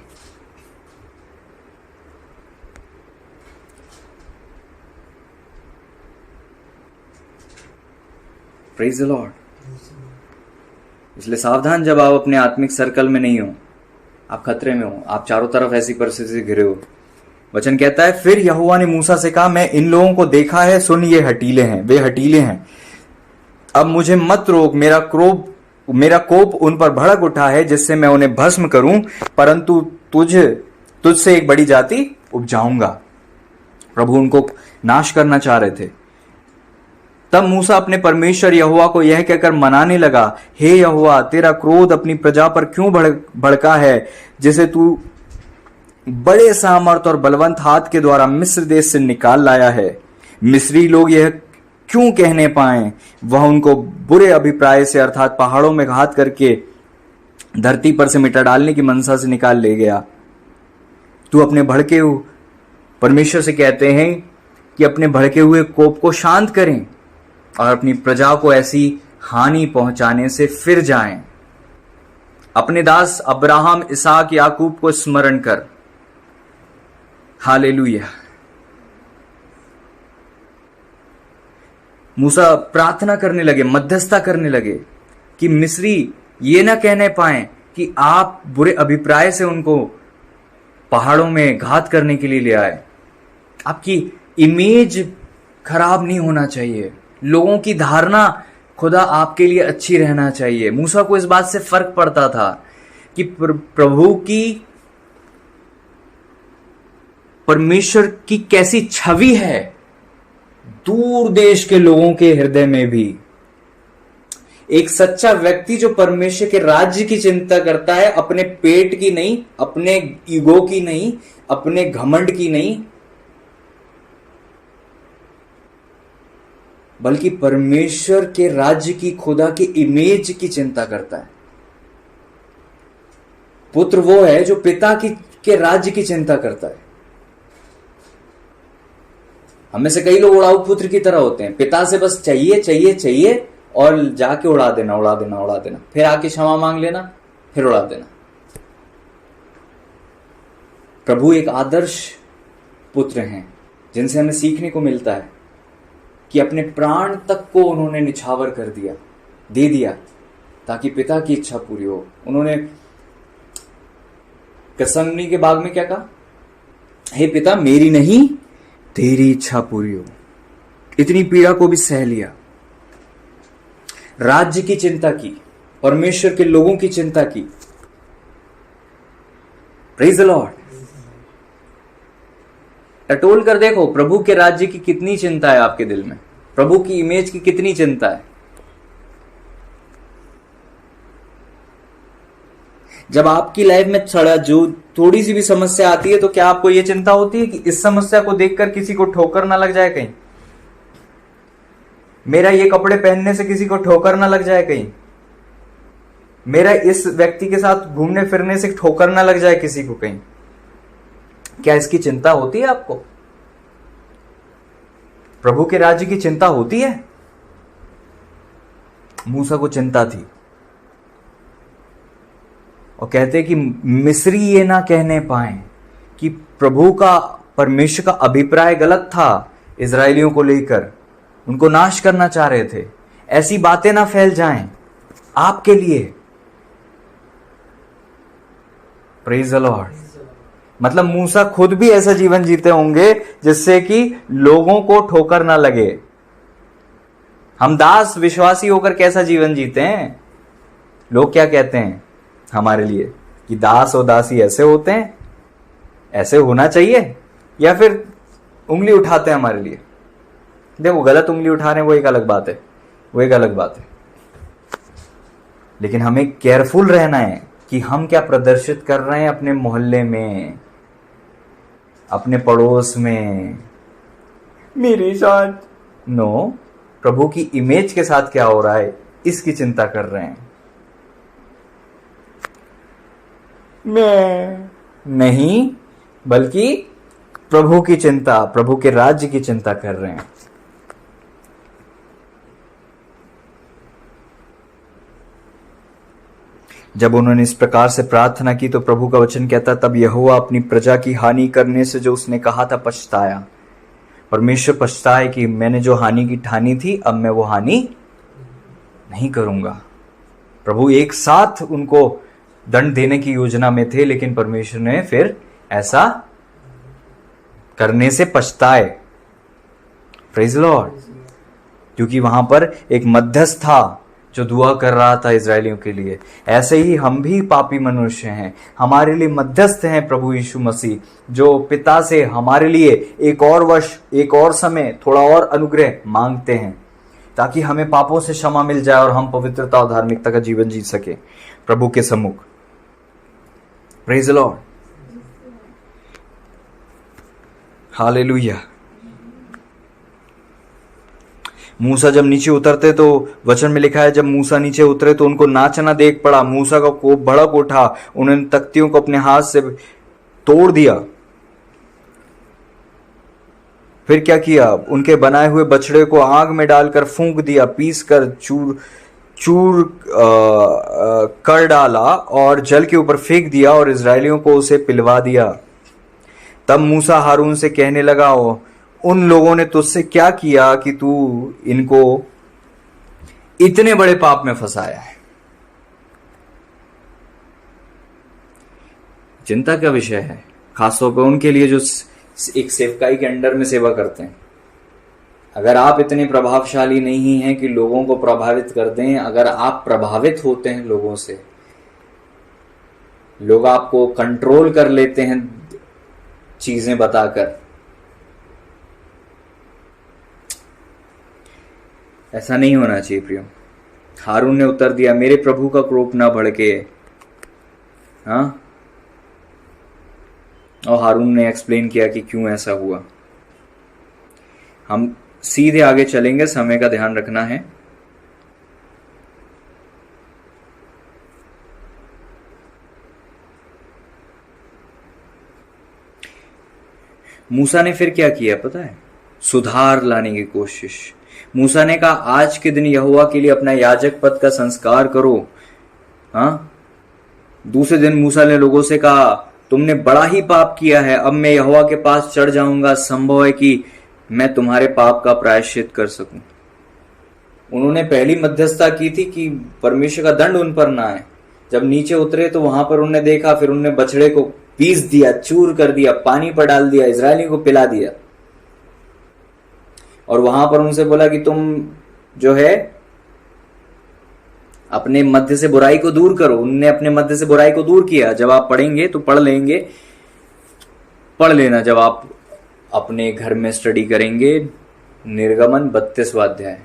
Praise the Lord. इसलिए सावधान, जब आप अपने आत्मिक सर्कल में नहीं हो, आप खतरे में हो, आप चारों तरफ ऐसी परिस्थिति से घिरे हो। वचन कहता है, फिर यहोवा ने मूसा से कहा, मैं इन लोगों को देखा है, सुन ये हठीले हैं, वे हठीले हैं। अब मुझे मत रोक, मेरा कोप उन पर भड़क उठा है, जिससे मैं उन्हें भस्म करूं, परंतु तुझसे एक बड़ी जाति उपजाऊंगा। प्रभु उनको नाश करना चाह रहे थे। तब मूसा अपने परमेश्वर यहोवा को यह कहकर मनाने लगा, हे यहोवा, तेरा क्रोध अपनी प्रजा पर क्यों भड़का है, जिसे तू बड़े सामर्थ और बलवंत हाथ के द्वारा मिस्र देश से निकाल लाया है। मिस्री लोग यह क्यों कहने पाए, वह उनको बुरे अभिप्राय से, अर्थात पहाड़ों में घात करके धरती पर से मिटा डालने की मनसा से निकाल ले गया। तू अपने भड़के हुए परमेश्वर से कहते हैं कि अपने भड़के हुए कोप को शांत करें और अपनी प्रजा को ऐसी हानि पहुंचाने से फिर जाएं। अपने दास अब्राहम, इसहाक, याकूब को स्मरण कर। हालेलुया। मूसा प्रार्थना करने लगे, मध्यस्थता करने लगे कि मिस्री ये ना कहने पाए कि आप बुरे अभिप्राय से उनको पहाड़ों में घात करने के लिए ले आए। आपकी इमेज खराब नहीं होना चाहिए, लोगों की धारणा खुदा आपके लिए अच्छी रहना चाहिए। मूसा को इस बात से फर्क पड़ता था कि प्रभु की, परमेश्वर की कैसी छवि है दूर देश के लोगों के हृदय में भी। एक सच्चा व्यक्ति जो परमेश्वर के राज्य की चिंता करता है, अपने पेट की नहीं, अपने ईगो की नहीं, अपने घमंड की नहीं, बल्कि परमेश्वर के राज्य की, खुदा की इमेज की चिंता करता है। पुत्र वो है जो पिता के राज्य की चिंता करता है। हमें से कई लोग उड़ाऊ पुत्र की तरह होते हैं, पिता से बस चाहिए चाहिए चाहिए और जाके उड़ा देना उड़ा देना उड़ा देना, फिर आके क्षमा मांग लेना, फिर उड़ा देना। प्रभु एक आदर्श पुत्र हैं जिनसे हमें सीखने को मिलता है कि अपने प्राण तक को उन्होंने निछावर कर दिया, दे दिया, ताकि पिता की इच्छा पूरी हो। उन्होंने गethसेमनी के बाग में क्या कहा? हे पिता, मेरी नहीं तेरी इच्छा पूरी हो। इतनी पीड़ा को भी सह लिया, राज्य की चिंता की, परमेश्वर के लोगों की चिंता की। Praise the Lord. टटोल कर देखो, प्रभु के राज्य की कितनी चिंता है आपके दिल में, प्रभु की इमेज की कितनी चिंता है। जब आपकी लाइफ में जो थोड़ी सी भी समस्या आती है, तो क्या आपको यह चिंता होती है कि इस समस्या को देखकर किसी को ठोकर ना लग जाए कहीं, मेरा ये कपड़े पहनने से किसी को ठोकर ना लग जाए कहीं, मेरा इस व्यक्ति के साथ घूमने फिरने से ठोकर ना लग जाए किसी को कहीं? क्या इसकी चिंता होती है आपको? प्रभु के राज्य की चिंता होती है? मूसा को चिंता थी, और कहते कि मिस्री ये ना कहने पाए कि प्रभु का, परमेश्वर का अभिप्राय गलत था इजरायलियों को लेकर, उनको नाश करना चाह रहे थे। ऐसी बातें ना फैल जाएं आपके लिए। Praise the Lord. मतलब मूसा खुद भी ऐसा जीवन जीते होंगे जिससे कि लोगों को ठोकर ना लगे। हम दास विश्वासी होकर कैसा जीवन जीते हैं? लोग क्या कहते हैं हमारे लिए कि दास और दासी ऐसे होते हैं, ऐसे होना चाहिए, या फिर उंगली उठाते हैं हमारे लिए। देखो, गलत उंगली उठा रहे हैं वो एक अलग बात है, वो एक अलग बात है, लेकिन हमें केयरफुल रहना है कि हम क्या प्रदर्शित कर रहे हैं अपने मोहल्ले में, अपने पड़ोस में, मेरे साथ। नो, प्रभु की इमेज के साथ क्या हो रहा है इसकी चिंता कर रहे हैं। मैं नहीं, बल्कि प्रभु की चिंता, प्रभु के राज्य की चिंता कर रहे हैं। जब उन्होंने इस प्रकार से प्रार्थना की तो प्रभु का वचन कहता, तब यहोवा अपनी प्रजा की हानि करने से जो उसने कहा था पछताया। परमेश्वर पछताए कि मैंने जो हानि की ठानी थी, अब मैं वो हानि नहीं करूंगा। प्रभु एक साथ उनको दंड देने की योजना में थे, लेकिन परमेश्वर ने फिर ऐसा करने से पछताए। Praise Lord. क्योंकि वहां पर एक मध्यस्थ था जो दुआ कर रहा था इजरायलियों के लिए। ऐसे ही हम भी पापी मनुष्य हैं, हमारे लिए मध्यस्थ हैं प्रभु यीशु मसीह, जो पिता से हमारे लिए एक और वर्ष, एक और समय, थोड़ा और अनुग्रह मांगते हैं, ताकि हमें पापों से क्षमा मिल जाए और हम पवित्रता और धार्मिकता का जीवन जी सके प्रभु के सम्मुख। Praise the Lord. हालेलुया। मूसा जब नीचे उतरते तो वचन में लिखा है, जब मूसा नीचे उतरे तो उनको नाचना देख पड़ा। मूसा का कोप भड़क उठा, उन्होंने तख्तियों को अपने हाथ से तोड़ दिया। फिर क्या किया? उनके बनाए हुए बछड़े को आग में डालकर फूंक दिया, पीस कर चूर चूर कर डाला और जल के ऊपर फेंक दिया और इजरायलियों को उसे पिलवा दिया। तब मूसा हारून से कहने लगा, उन लोगों ने तुझसे क्या किया कि तू इनको इतने बड़े पाप में फंसाया है? चिंता का विषय है, खासतौर पर उनके लिए जो एक सेवकाई के अंडर में सेवा करते हैं। अगर आप इतने प्रभावशाली नहीं हैं कि लोगों को प्रभावित कर दें, अगर आप प्रभावित होते हैं लोगों से, लोग आपको कंट्रोल कर लेते हैं चीजें बताकर, ऐसा नहीं होना चाहिए प्रियो। हारून ने उत्तर दिया, मेरे प्रभु का क्रोध न भड़के। हाँ, और हारून ने एक्सप्लेन किया कि क्यों ऐसा हुआ। हम सीधे आगे चलेंगे, समय का ध्यान रखना है। मूसा ने फिर क्या किया पता है? सुधार लाने की कोशिश। मूसा ने कहा, आज के दिन यहोवा के लिए अपना याजक पद का संस्कार करो। हाँ, दूसरे दिन मूसा ने लोगों से कहा, तुमने बड़ा ही पाप किया है, अब मैं यहोवा के पास चढ़ जाऊंगा, संभव है कि मैं तुम्हारे पाप का प्रायश्चित कर सकूं। उन्होंने पहली मध्यस्थता की थी कि परमेश्वर का दंड उन पर ना आए। जब नीचे उतरे तो वहां पर उन्होंने देखा, फिर उन्होंने बछड़े को पीस दिया, चूर कर दिया, पानी पर डाल दिया, इजरायलियों को पिला दिया, और वहां पर उनसे बोला कि तुम जो है अपने मध्य से बुराई को दूर करो। उनने अपने मध्य से बुराई को दूर किया। जब आप पढ़ेंगे तो पढ़ लेना जब आप अपने घर में स्टडी करेंगे, निर्गमन 32वां अध्याय।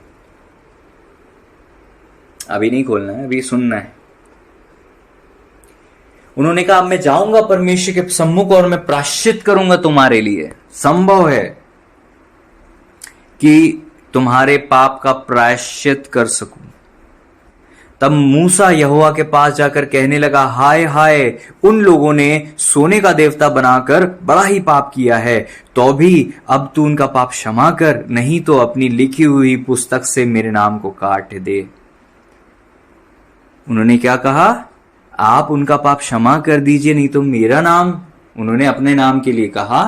अभी नहीं खोलना है, अभी सुनना है। उन्होंने कहा, अब मैं जाऊंगा परमेश्वर के सम्मुख और मैं प्रायश्चित करूंगा तुम्हारे लिए। संभव है कि तुम्हारे पाप का प्रायश्चित कर सकूं। तब मूसा यहोवा के पास जाकर कहने लगा, हाय हाय, उन लोगों ने सोने का देवता बनाकर बड़ा ही पाप किया है, तो भी अब तू उनका पाप क्षमा कर, नहीं तो अपनी लिखी हुई पुस्तक से मेरे नाम को काट दे। उन्होंने क्या कहा? आप उनका पाप क्षमा कर दीजिए, नहीं तो मेरा नाम, उन्होंने अपने नाम के लिए कहा।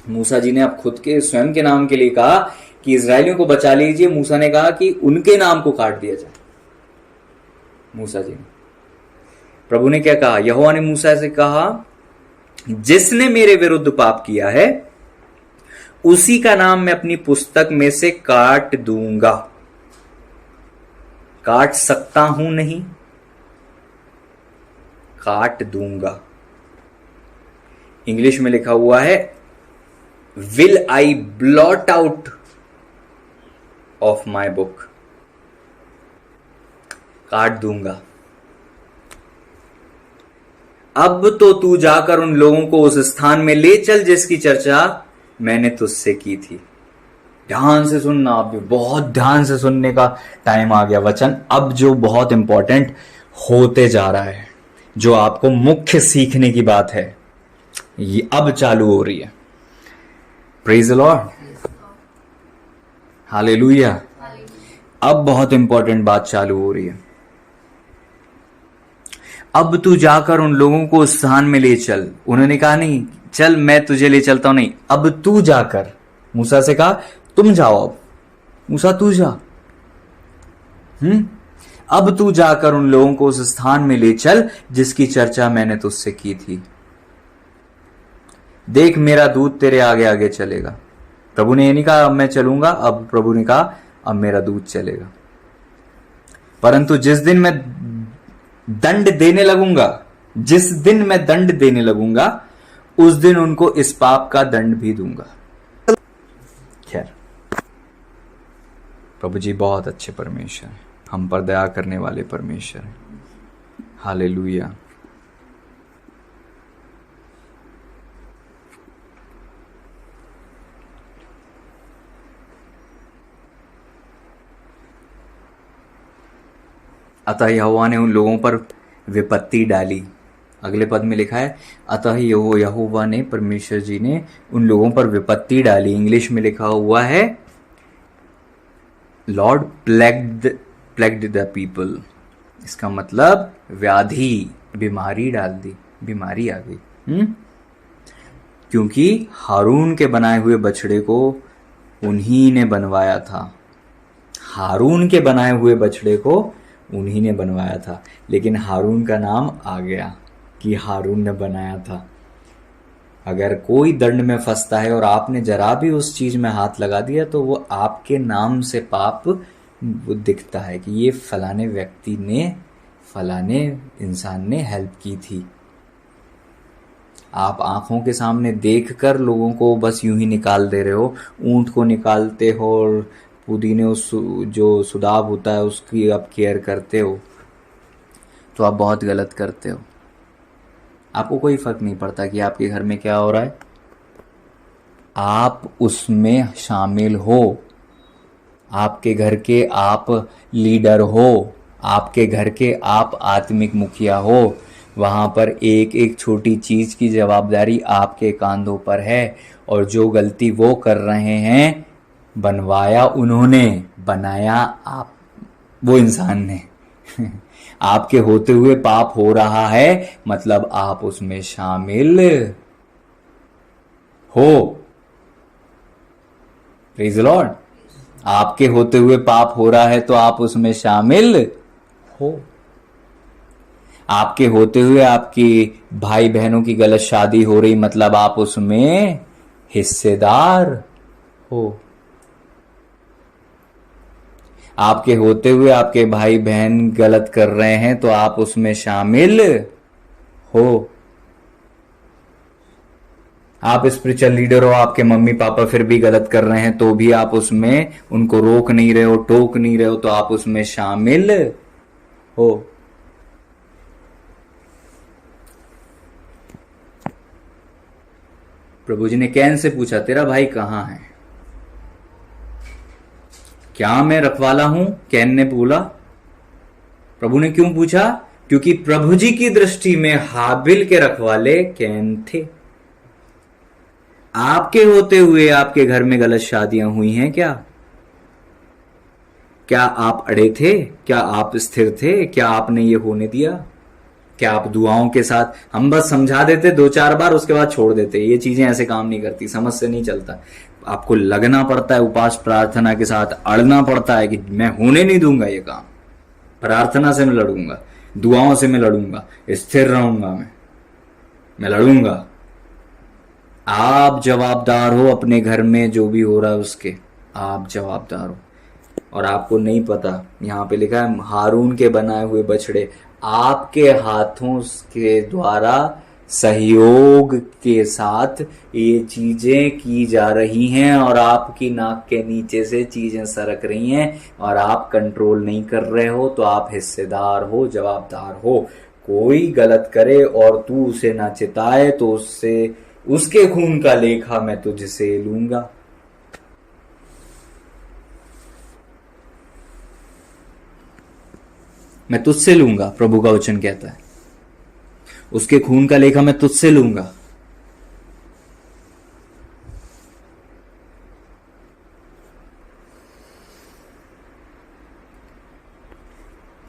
मूसा जी ने अब खुद के स्वयं के नाम के लिए कहा कि इजरायलियों को बचा लीजिए। मूसा ने कहा कि उनके नाम को काट दिया जाए। मूसा जी ने, प्रभु ने क्या कहा? यहोवा ने मूसा से कहा, जिसने मेरे विरुद्ध पाप किया है उसी का नाम मैं अपनी पुस्तक में से काट दूंगा। काट सकता हूं नहीं, काट दूंगा। इंग्लिश में लिखा हुआ है, will I blot out of my book. काट दूंगा। अब तो तू जाकर उन लोगों को उस स्थान में ले चल जिसकी चर्चा मैंने तुझसे की थी। ध्यान से सुनना, आप भी बहुत ध्यान से सुनने का टाइम आ गया। वचन अब जो बहुत इंपॉर्टेंट होते जा रहा है, जो आपको मुख्य सीखने की बात है, ये अब चालू हो रही है। Praise the Lord, hallelujah. अब बहुत इंपॉर्टेंट बात चालू हो रही है। अब तू जाकर उन लोगों को उस स्थान में ले चल। उन्होंने कहा, नहीं चल मैं तुझे ले चलता हूं, नहीं, अब तू जाकर। मूसा से कहा तुम जाओ, अब मूसा तू जा। अब तू जाकर उन लोगों को उस स्थान में ले चल जिसकी चर्चा मैंने तुझसे की थी। देख मेरा दूत तेरे आगे आगे चलेगा। प्रभु ने ये नहीं कहा अब मैं चलूंगा, अब प्रभु ने कहा अब मेरा दूत चलेगा। परंतु जिस दिन मैं दंड देने लगूंगा, जिस दिन मैं दंड देने लगूंगा, उस दिन उनको इस पाप का दंड भी दूंगा। खैर, प्रभु जी बहुत अच्छे परमेश्वर हैं, हम पर दया करने वाले परमेश्वर हैं। हालेलुया। अतः यहोवा ने उन लोगों पर विपत्ति डाली। अगले पद में लिखा है, अतः यहोवा ने, परमेश्वर जी ने उन लोगों पर विपत्ति डाली। इंग्लिश में लिखा हुआ है, लॉर्ड प्लेग्ड द पीपल। इसका मतलब व्याधि, बीमारी डाल दी, बीमारी आ गई। क्योंकि हारून के बनाए हुए बछड़े को उन्हीं ने बनवाया था। हारून के बनाए हुए बछड़े को उन्हीं ने बनवाया था, लेकिन हारून का नाम आ गया कि हारून ने बनाया था। अगर कोई दंड में फंसता है और आपने जरा भी उस चीज में हाथ लगा दिया तो वो आपके नाम से पाप वो दिखता है कि ये फलाने व्यक्ति ने, फलाने इंसान ने हेल्प की थी। आप आंखों के सामने देखकर लोगों को बस यूं ही निकाल दे रहे हो, ऊंट को निकालते हो और पुदीने उस जो सुदाब होता है उसकी आप केयर करते हो तो आप बहुत गलत करते हो। आपको कोई फर्क नहीं पड़ता कि आपके घर में क्या हो रहा है, आप उसमें शामिल हो। आपके घर के आप लीडर हो, आपके घर के आप आत्मिक मुखिया हो। वहाँ पर एक एक छोटी चीज़ की जवाबदारी आपके कांधों पर है। और जो गलती वो कर रहे हैं, बनवाया उन्होंने, बनाया आप, वो इंसान ने। आपके होते हुए पाप हो रहा है, मतलब आप उसमें शामिल हो। Praise the Lord. आपके होते हुए पाप हो रहा है तो आप उसमें शामिल हो। आपके होते हुए आपकी भाई बहनों की गलत शादी हो रही, मतलब आप उसमें हिस्सेदार हो। आपके होते हुए आपके भाई बहन गलत कर रहे हैं तो आप उसमें शामिल हो। आप स्पिरिचुअल लीडर हो, आपके मम्मी पापा फिर भी गलत कर रहे हैं तो भी आप उसमें उनको रोक नहीं रहे हो, टोक नहीं रहे हो, तो आप उसमें शामिल हो। प्रभु जी ने कैन से पूछा, तेरा भाई कहां है? क्या मैं रखवाला हूं? कैन ने बोला। प्रभु ने क्यों पूछा? क्योंकि प्रभु जी की दृष्टि में हाबिल के रखवाले कैन थे। आपके होते हुए आपके घर में गलत शादियां हुई हैं क्या? क्या आप अड़े थे? क्या आप स्थिर थे? क्या आपने ये होने दिया? क्या आप दुआओं के साथ, हम बस समझा देते 2-4 बार उसके बाद छोड़ देते? ये चीजें ऐसे काम नहीं करती, समझ से नहीं चलता। आपको लगना पड़ता है, उपास प्रार्थना के साथ अड़ना पड़ता है कि मैं होने नहीं दूंगा ये काम। प्रार्थना से मैं लड़ूंगा, दुआओं से मैं लड़ूंगा, स्थिर रहूंगा, मैं लड़ूंगा। आप जवाबदार हो अपने घर में जो भी हो रहा है उसके, आप जवाबदार हो। और आपको नहीं पता, यहाँ पे लिखा है हारून के बनाए हुए बछड़े आपके हाथों के द्वारा सहयोग के साथ ये चीजें की जा रही हैं और आपकी नाक के नीचे से चीजें सरक रही हैं और आप कंट्रोल नहीं कर रहे हो, तो आप हिस्सेदार हो, जवाबदार हो। कोई गलत करे और तू उसे ना चिताए तो उससे उसके खून का लेखा मैं तुझसे लूंगा। मैं तुझसे लूंगा, प्रभु का वचन कहता है, उसके खून का लेखा मैं तुझसे लूंगा।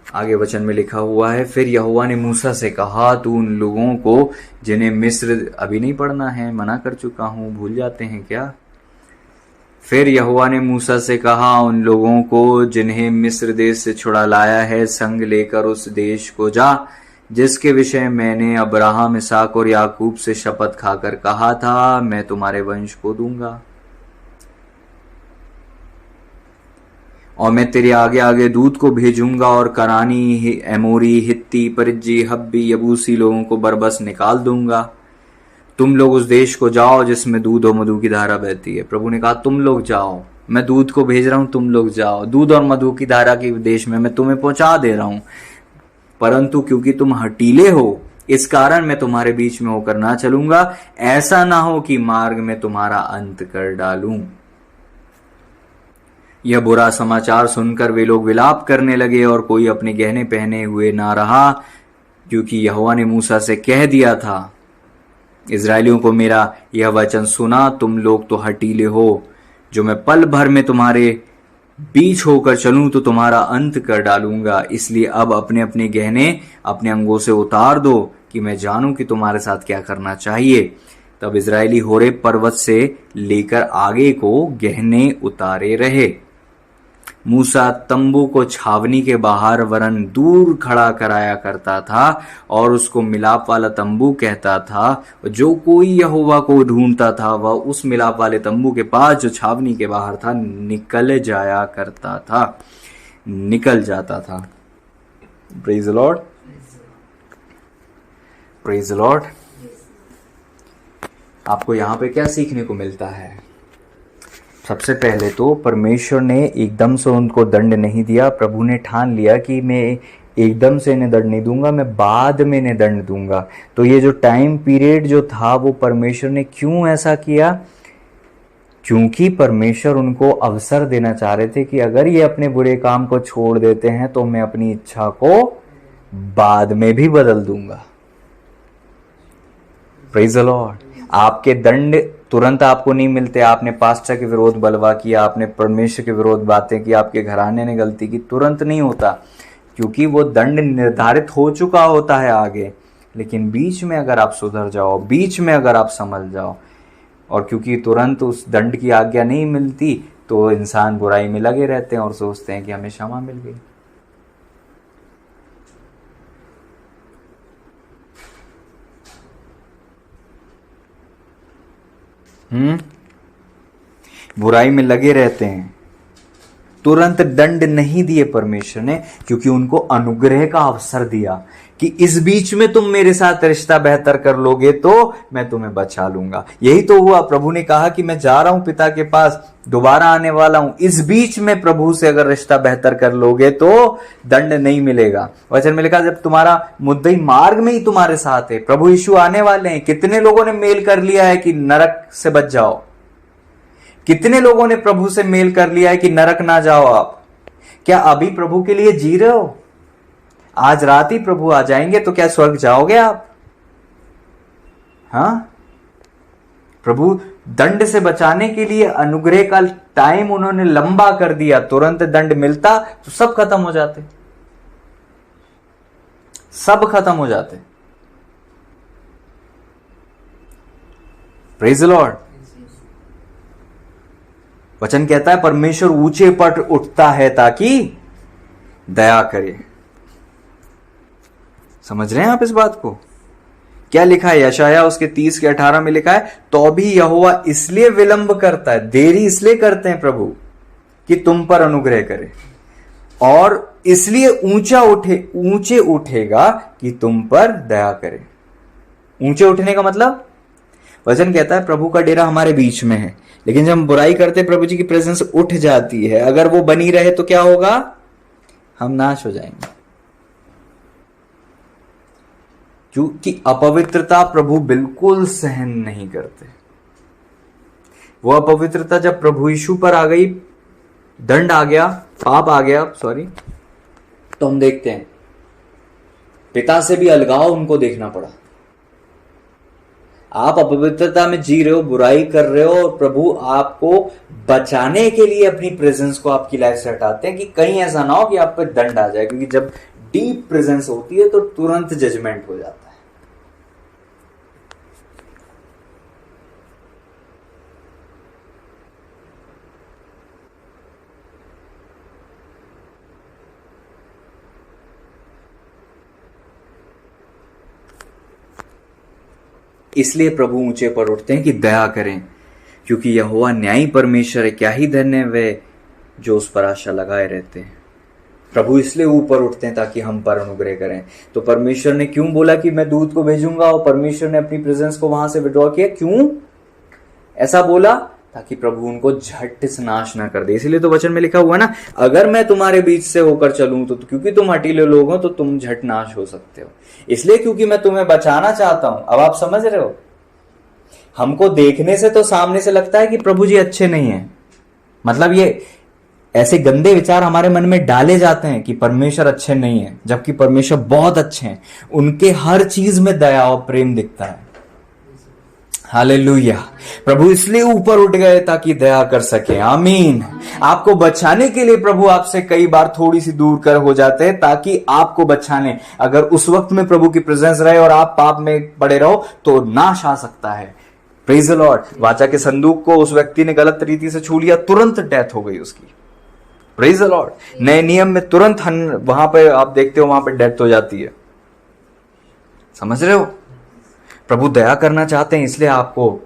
आगे वचन में लिखा हुआ है, फिर यहोवा ने मूसा से कहा, तू उन लोगों को जिन्हें मिस्र, अभी नहीं पढ़ना है, मना कर चुका हूं, भूल जाते हैं क्या? फिर यहोवा ने मूसा से कहा, उन लोगों को जिन्हें मिस्र देश से छुड़ा लाया है, संग लेकर उस देश को जा जिसके विषय मैंने अब्राहम, इसहाक और याकूब से शपथ खाकर कहा था, मैं तुम्हारे वंश को दूंगा। और मैं तेरे आगे आगे दूत को भेजूंगा और करानी, एमोरी, हित्ती, परिज्जी, हब्बी, यबूसी लोगों को बरबस निकाल दूंगा। तुम लोग उस देश को जाओ जिसमें दूध और मधु की धारा बहती है। प्रभु ने कहा तुम लोग जाओ, मैं दूध को भेज रहा हूं, तुम लोग जाओ, दूध और मधु की धारा के देश में मैं तुम्हें पहुंचा दे रहा हूं। परंतु क्योंकि तुम हटीले हो, इस कारण मैं तुम्हारे बीच में होकर ना चलूंगा, ऐसा ना हो कि मार्ग में तुम्हारा अंत कर डालूं। यह बुरा समाचार सुनकर वे लोग विलाप करने लगे और कोई अपने गहने पहने हुए ना रहा, क्योंकि यहोवा ने मूसा से कह दिया था, इस्राएलियों को मेरा यह वचन सुना, तुम लोग तो हटीले हो, जो मैं पल भर में तुम्हारे बीच होकर चलूं तो तुम्हारा अंत कर डालूंगा। इसलिए अब अपने अपने गहने अपने अंगों से उतार दो कि मैं जानूं कि तुम्हारे साथ क्या करना चाहिए। तब इस्राएली होरेब पर्वत से लेकर आगे को गहने उतारे रहे। मूसा तंबू को छावनी के बाहर वरन दूर खड़ा कराया करता था और उसको मिलाप वाला तंबू कहता था। जो कोई यहोवा को ढूंढता था वह उस मिलाप वाले तंबू के पास जो छावनी के बाहर था निकल जाया करता था, निकल जाता था। Praise the Lord, praise the Lord. आपको यहां पे क्या सीखने को मिलता है? सबसे पहले तो परमेश्वर ने एकदम से उनको दंड नहीं दिया। प्रभु ने ठान लिया कि मैं एकदम से इन्हें दंड नहीं दूंगा, मैं बाद में इन्हें दंड दूंगा। तो ये जो टाइम पीरियड जो था वो परमेश्वर ने क्यों ऐसा किया? क्योंकि परमेश्वर उनको अवसर देना चाह रहे थे कि अगर ये अपने बुरे काम को छोड़ देते हैं तो मैं अपनी इच्छा को बाद में भी बदल दूंगा। Praise the Lord. आपके दंड तुरंत आपको नहीं मिलते। आपने पास्टर के विरोध बलवा किया, आपने परमेश्वर के विरोध बातें की, आपके घराने ने गलती की, तुरंत नहीं होता, क्योंकि वो दंड निर्धारित हो चुका होता है आगे। लेकिन बीच में अगर आप सुधर जाओ, बीच में अगर आप संभल जाओ, और क्योंकि तुरंत उस दंड की आज्ञा नहीं मिलती तो इंसान बुराई में लगे रहते हैं और सोचते हैं कि हमें क्षमा मिल गई। बुराई में लगे रहते हैं। तुरंत दंड नहीं दिए परमेश्वर ने, क्योंकि उनको अनुग्रह का अवसर दिया कि इस बीच में तुम मेरे साथ रिश्ता बेहतर कर लोगे तो मैं तुम्हें बचा लूंगा। यही तो हुआ। प्रभु ने कहा कि मैं जा रहा हूं पिता के पास, दोबारा आने वाला हूं, इस बीच में प्रभु से अगर रिश्ता बेहतर कर लोगे तो दंड नहीं मिलेगा। वचन में लिखा जब तुम्हारा मुद्दई मार्ग में ही तुम्हारे साथ है, प्रभु यीशु आने वाले हैं। कितने लोगों ने मेल कर लिया है कि नरक से बच जाओ? कितने लोगों ने प्रभु से मेल कर लिया है कि नरक ना जाओ आप? क्या अभी प्रभु के लिए जी रहे हो? आज रात ही प्रभु आ जाएंगे तो क्या स्वर्ग जाओगे आप? हाँ, प्रभु दंड से बचाने के लिए अनुग्रह का टाइम उन्होंने लंबा कर दिया। तुरंत दंड मिलता तो सब खत्म हो जाते, सब खत्म हो जाते। Praise the Lord. वचन कहता है परमेश्वर ऊंचे पर उठता है ताकि दया करे। समझ रहे हैं आप इस बात को? क्या लिखा है यशाया उसके 30 के 18 में लिखा है, तो भी यहोवा इसलिए विलंब करता है, देरी इसलिए करते हैं प्रभु कि तुम पर अनुग्रह करे, और इसलिए ऊंचे उठेगा कि तुम पर दया करे। ऊंचे उठने का मतलब, वचन कहता है प्रभु का डेरा हमारे बीच में है, लेकिन जब हम बुराई करते प्रभु जी की प्रेजेंस उठ जाती है। अगर वो बनी रहे तो क्या होगा? हम नाश हो जाएंगे। क्योंकि अपवित्रता प्रभु बिल्कुल सहन नहीं करते। वो अपवित्रता जब प्रभु यीशु पर आ गई, दंड आ गया, पाप आ गया, सॉरी, तो हम देखते हैं पिता से भी अलगाव उनको देखना पड़ा। आप अपवित्रता में जी रहे हो, बुराई कर रहे हो, और प्रभु आपको बचाने के लिए अपनी प्रेजेंस को आपकी लाइफ से हटाते हैं कि कहीं ऐसा ना हो कि आप पे दंड आ जाए। क्योंकि जब डीप प्रेजेंस होती है तो तुरंत जजमेंट हो जाता है। इसलिए प्रभु ऊंचे पर उठते हैं कि दया करें, क्योंकि यहोवा न्यायी परमेश्वर है। क्या ही धन्य है वे जो उस पर आशा लगाए रहते हैं। प्रभु इसलिए ऊपर उठते हैं ताकि हम पर अनुग्रह करें। तो परमेश्वर ने क्यों बोला कि मैं दूत को भेजूंगा, और परमेश्वर ने अपनी प्रेजेंस को वहां से विड्रॉ किया? क्यों ऐसा बोला? ताकि प्रभु उनको झट से नाश ना कर दे। इसलिए तो वचन में लिखा हुआ ना, अगर मैं तुम्हारे बीच से होकर चलूं तो क्योंकि तुम हठीले लोग हो तो तुम झट नाश हो सकते हो। इसलिए क्योंकि मैं तुम्हें बचाना चाहता हूं। अब आप समझ रहे हो? हमको देखने से तो सामने से लगता है कि प्रभु जी अच्छे नहीं है, मतलब ये ऐसे गंदे विचार हमारे मन में डाले जाते हैं कि परमेश्वर अच्छे नहीं है, जबकि परमेश्वर बहुत अच्छे हैं। उनके हर चीज में दया और प्रेम दिखता है। हालेलुया। प्रभु इसलिए ऊपर उठ गए ताकि दया कर सके। आमीन। आपको बचाने के लिए प्रभु आपसे कई बार थोड़ी सी दूर कर हो जाते हैं ताकि आपको बचाने। अगर उस वक्त में प्रभु की प्रेजेंस रहे और आप पाप में पड़े रहो तो नाश आ सकता है। Praise the Lord. वाचा के संदूक को उस व्यक्ति ने गलत रीति से छू लिया, तुरंत डेथ हो गई उसकी। Praise the Lord. नए नियम में तुरंत वहां पे आप देखते हो, वहां पे डेथ हो जाती है। समझ रहे हो? प्रभु दया करना चाहते हैं, इसलिए आपको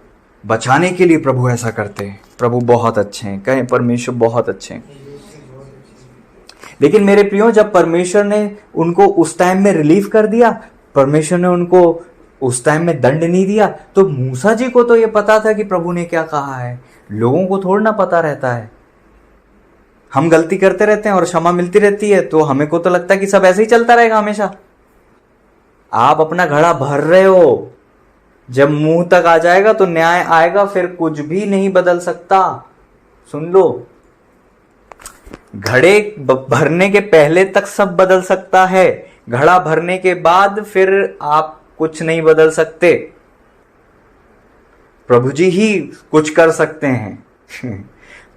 बचाने के लिए प्रभु ऐसा करते हैं। प्रभु बहुत अच्छे हैं, कहें परमेश्वर बहुत अच्छे हैं। लेकिन मेरे प्रियो, जब परमेश्वर ने उनको उस टाइम में रिलीफ कर दिया, परमेश्वर ने उनको उस टाइम में दंड नहीं दिया, तो मूसा जी को तो ये पता था कि प्रभु ने क्या कहा है। लोगों को थोड़ा ना पता रहता है। हम गलती करते रहते हैं और क्षमा मिलती रहती है, तो हमें को तो लगता है कि सब ऐसे ही चलता रहेगा हमेशा। आप अपना घड़ा भर रहे हो, जब मुंह तक आ जाएगा तो न्याय आएगा, फिर कुछ भी नहीं बदल सकता। सुन लो, घड़े भरने के पहले तक सब बदल सकता है, घड़ा भरने के बाद फिर आप कुछ नहीं बदल सकते। प्रभु जी ही कुछ कर सकते हैं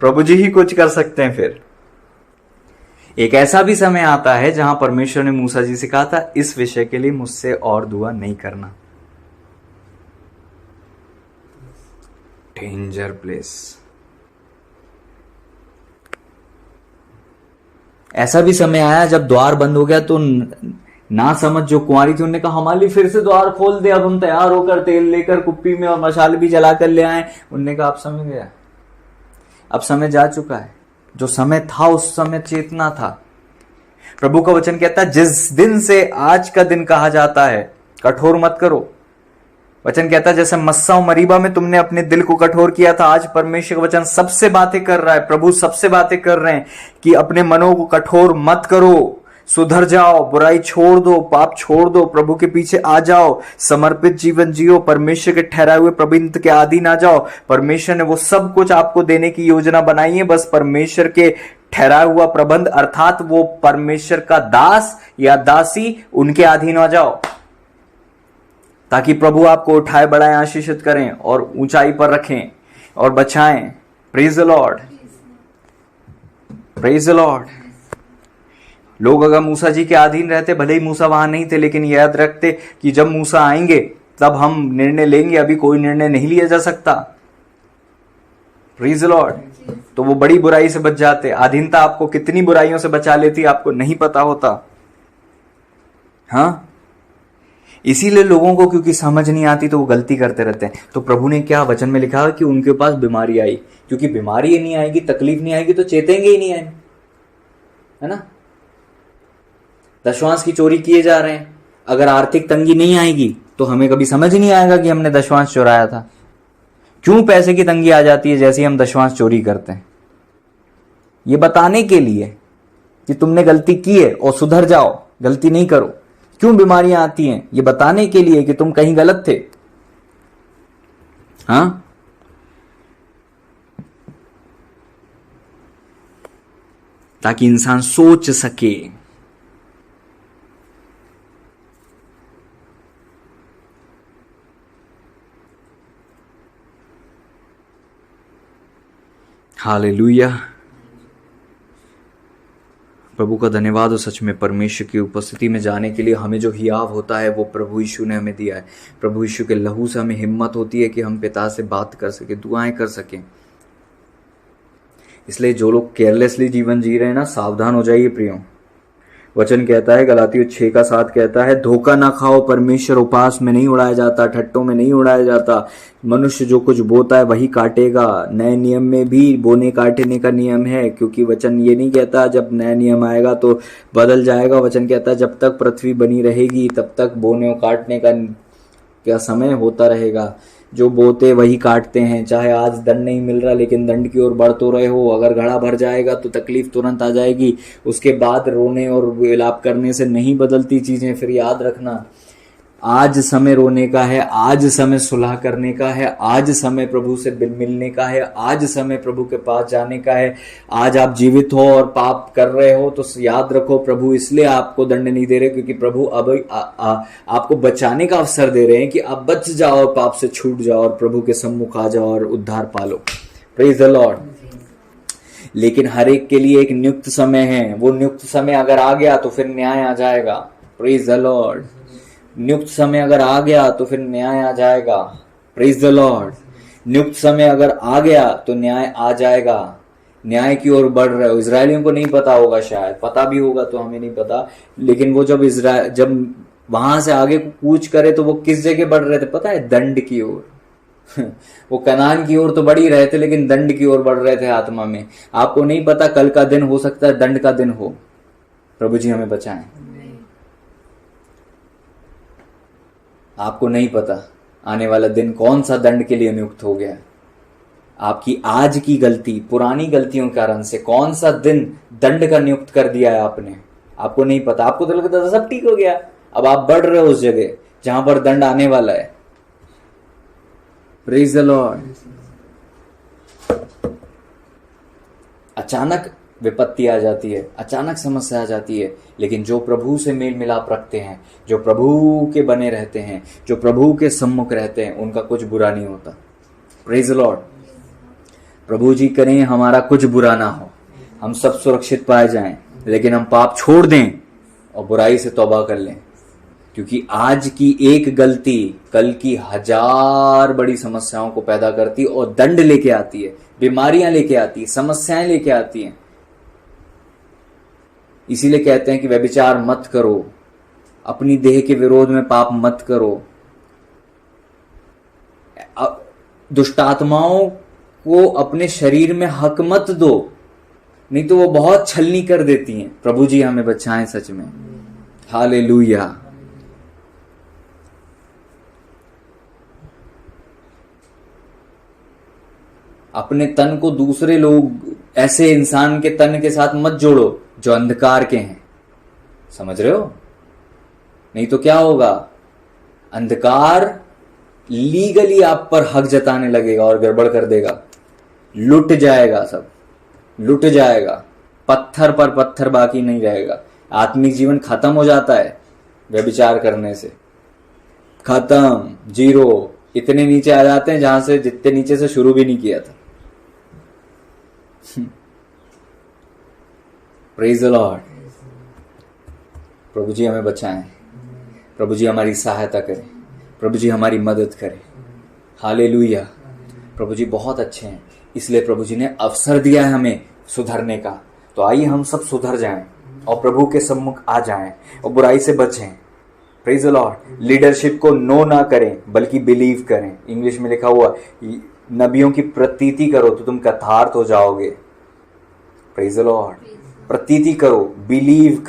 प्रभु जी ही कुछ कर सकते हैं। फिर एक ऐसा भी समय आता है जहां परमेश्वर ने मूसा जी से कहा था, इस विषय के लिए मुझसे और दुआ नहीं करना। Danger place. ऐसा भी समय आया जब द्वार बंद हो गया, तो ना समझ जो कुंवारी थी, उन्होंने कहा हमारे लिए फिर से द्वार खोल दे, अब हम तैयार होकर तेल लेकर कुप्पी में और मशाल भी जलाकर ले आए। उन्होंने कहा अब समय गया, अब समय जा चुका है। जो समय था उस समय चेतना था। प्रभु का वचन कहता है, जिस दिन से आज का दिन कहा जाता है, कठोर मत करो। वचन कहता है जैसे मस्सा और मरीबा में तुमने अपने दिल को कठोर किया था, आज परमेश्वर का वचन सबसे बातें कर रहा है, प्रभु सबसे बातें कर रहे हैं कि अपने मनों को कठोर मत करो, सुधर जाओ, बुराई छोड़ दो, पाप छोड़ दो, प्रभु के पीछे आ जाओ, समर्पित जीवन जियो, परमेश्वर के ठहराए हुए प्रबंध के अधीन आ जाओ। परमेश्वर ने वो सब कुछ आपको देने की योजना बनाई है, बस परमेश्वर के ठहराया हुआ प्रबंध अर्थात वो परमेश्वर का दास या दासी, उनके अधीन आ जाओ, ताकि प्रभु आपको उठाए बढ़ाएं, आशीषित करें और ऊंचाई पर रखें और बचाएं। Praise the Lord, praise the Lord. लोग अगर मूसा जी के अधीन रहते, भले ही मूसा वहां नहीं थे, लेकिन याद रखते कि जब मूसा आएंगे तब हम निर्णय लेंगे, अभी कोई निर्णय नहीं लिया जा सकता। Praise the Lord. तो वो बड़ी बुराई से बच जाते। अधीनता आपको कितनी बुराइयों से बचा लेती आपको नहीं पता होता। हाँ, इसीलिए लोगों को क्योंकि समझ नहीं आती तो वो गलती करते रहते हैं। तो प्रभु ने क्या वचन में लिखा कि उनके पास बीमारी आई, क्योंकि बीमारी नहीं आएगी, तकलीफ नहीं आएगी तो चेतेंगे ही नहीं, है ना। दशवांश की चोरी किए जा रहे हैं, अगर आर्थिक तंगी नहीं आएगी तो हमें कभी समझ ही नहीं आएगा कि हमने दशवांश चुराया था। क्यों पैसे की तंगी आ जाती है जैसे ही हम दशवांश चोरी करते हैं? ये बताने के लिए कि तुमने गलती की है और सुधर जाओ, गलती नहीं करो। क्यों बीमारियां आती हैं? ये बताने के लिए कि तुम कहीं गलत थे। हाँ, ताकि इंसान सोच सके। हालेलुया। प्रभु का धन्यवाद हो। सच में परमेश्वर की उपस्थिति में जाने के लिए हमें जो हियाव होता है वो प्रभु यीशु ने हमें दिया है। प्रभु यीशु के लहू से हमें हिम्मत होती है कि हम पिता से बात कर सके, दुआएं कर सकें। इसलिए जो लोग केयरलेसली जीवन जी रहे हैं ना, सावधान हो जाइए प्रियो। वचन कहता है, गलातियों 6:7 कहता है, धोखा ना खाओ, परमेश्वर उपास में नहीं उड़ाया जाता, ठट्टों में नहीं उड़ाया जाता। मनुष्य जो कुछ बोता है वही काटेगा। नए नियम में भी बोने काटने का नियम है, क्योंकि वचन ये नहीं कहता जब नया नियम आएगा तो बदल जाएगा। वचन कहता है जब तक पृथ्वी बनी रहेगी तब तक बोने और काटने का क्या समय होता रहेगा। जो बोते वही काटते हैं। चाहे आज दंड नहीं मिल रहा लेकिन दंड की ओर बढ़ तो रहे हो। अगर घड़ा भर जाएगा तो तकलीफ तुरंत आ जाएगी, उसके बाद रोने और विलाप करने से नहीं बदलती चीजें। फिर याद रखना, आज समय रोने का है, आज समय सुलह करने का है, आज समय प्रभु से मिलने का है, आज समय प्रभु के पास जाने का है। आज आप जीवित हो और पाप कर रहे हो तो याद रखो, प्रभु इसलिए आपको दंड नहीं दे रहे क्योंकि प्रभु अब आपको बचाने का अवसर दे रहे हैं कि आप बच जाओ और पाप से छूट जाओ और प्रभु के सम्मुख आ जाओ और उद्धार पालो। Praise the Lord. लेकिन हर एक के लिए एक नियुक्त समय है। वो नियुक्त समय अगर आ गया तो फिर न्याय आ जाएगा। Praise the Lord. नियुक्त समय अगर आ गया तो फिर न्याय आ जाएगा। Praise the Lord. नियुक्त समय अगर आ गया तो न्याय आ जाएगा। न्याय की ओर बढ़ रहे हो। इजरायलियों को नहीं पता होगा, शायद पता भी होगा तो हमें नहीं पता, लेकिन वो जब वहां से आगे कूच करे तो वो किस जगह बढ़ रहे थे पता है? दंड की ओर वो कनान की ओर तो बढ़ ही रहे थे लेकिन दंड की ओर बढ़ रहे थे आत्मा में। आपको नहीं पता, कल का दिन हो सकता है दंड का दिन हो। प्रभु जी हमें बचाएं। आपको नहीं पता आने वाला दिन कौन सा दंड के लिए नियुक्त हो गया। आपकी आज की गलती, पुरानी गलतियों के कारण से कौन सा दिन दंड का नियुक्त कर दिया है आपने, आपको नहीं पता। आपको तो लगता था सब ठीक हो गया, अब आप बढ़ रहे हो उस जगह जहां पर दंड आने वाला है। Praise the Lord. अचानक विपत्ति आ जाती है, अचानक समस्या आ जाती है, लेकिन जो प्रभु से मेल मिलाप रखते हैं, जो प्रभु के बने रहते हैं, जो प्रभु के सम्मुख रहते हैं, उनका कुछ बुरा नहीं होता। Praise the Lord. प्रभु जी करें हमारा कुछ बुरा ना हो, हम सब सुरक्षित पाए जाएं, लेकिन हम पाप छोड़ दें और बुराई से तौबा कर लें, क्योंकि आज की एक गलती कल की 1000 बड़ी समस्याओं को पैदा करती और दंड लेके आती है, बीमारियां लेके आती है, समस्याएं लेके आती हैं। इसीलिए कहते हैं कि व्यभिचार मत करो, अपनी देह के विरोध में पाप मत करो, दुष्टात्माओं को अपने शरीर में हक मत दो, नहीं तो वो बहुत छलनी कर देती हैं। प्रभु जी हमें बचाएं सच में। हालेलुया। अपने तन को दूसरे लोग, ऐसे इंसान के तन के साथ मत जोड़ो जो अंधकार के हैं, समझ रहे हो? नहीं तो क्या होगा, अंधकार लीगली आप पर हक जताने लगेगा और गड़बड़ कर देगा, लुट जाएगा, सब लुट जाएगा, पत्थर पर पत्थर बाकी नहीं रहेगा। आत्मिक जीवन खत्म हो जाता है व्यभिचार करने से, खत्म, जीरो, इतने नीचे आ जाते हैं जहां से जितने नीचे से शुरू भी नहीं किया था। Praise the Lord. प्रभु जी हमें बचाएं, प्रभु जी हमारी सहायता करें, प्रभु जी हमारी मदद करें। हालेलुया। प्रभु जी बहुत अच्छे हैं, इसलिए प्रभु जी ने अवसर दिया है हमें सुधरने का। तो आइए हम सब सुधर जाएं और प्रभु के सम्मुख आ जाएं और बुराई से बचें। Praise the Lord. लीडरशिप को नो ना करें बल्कि बिलीव करें। इंग्लिश में लिखा हुआ, नबियों की प्रतीति करो तो तुम कथार्थ हो जाओगे। Praise the Lord. प्रतीति करो, बिलीव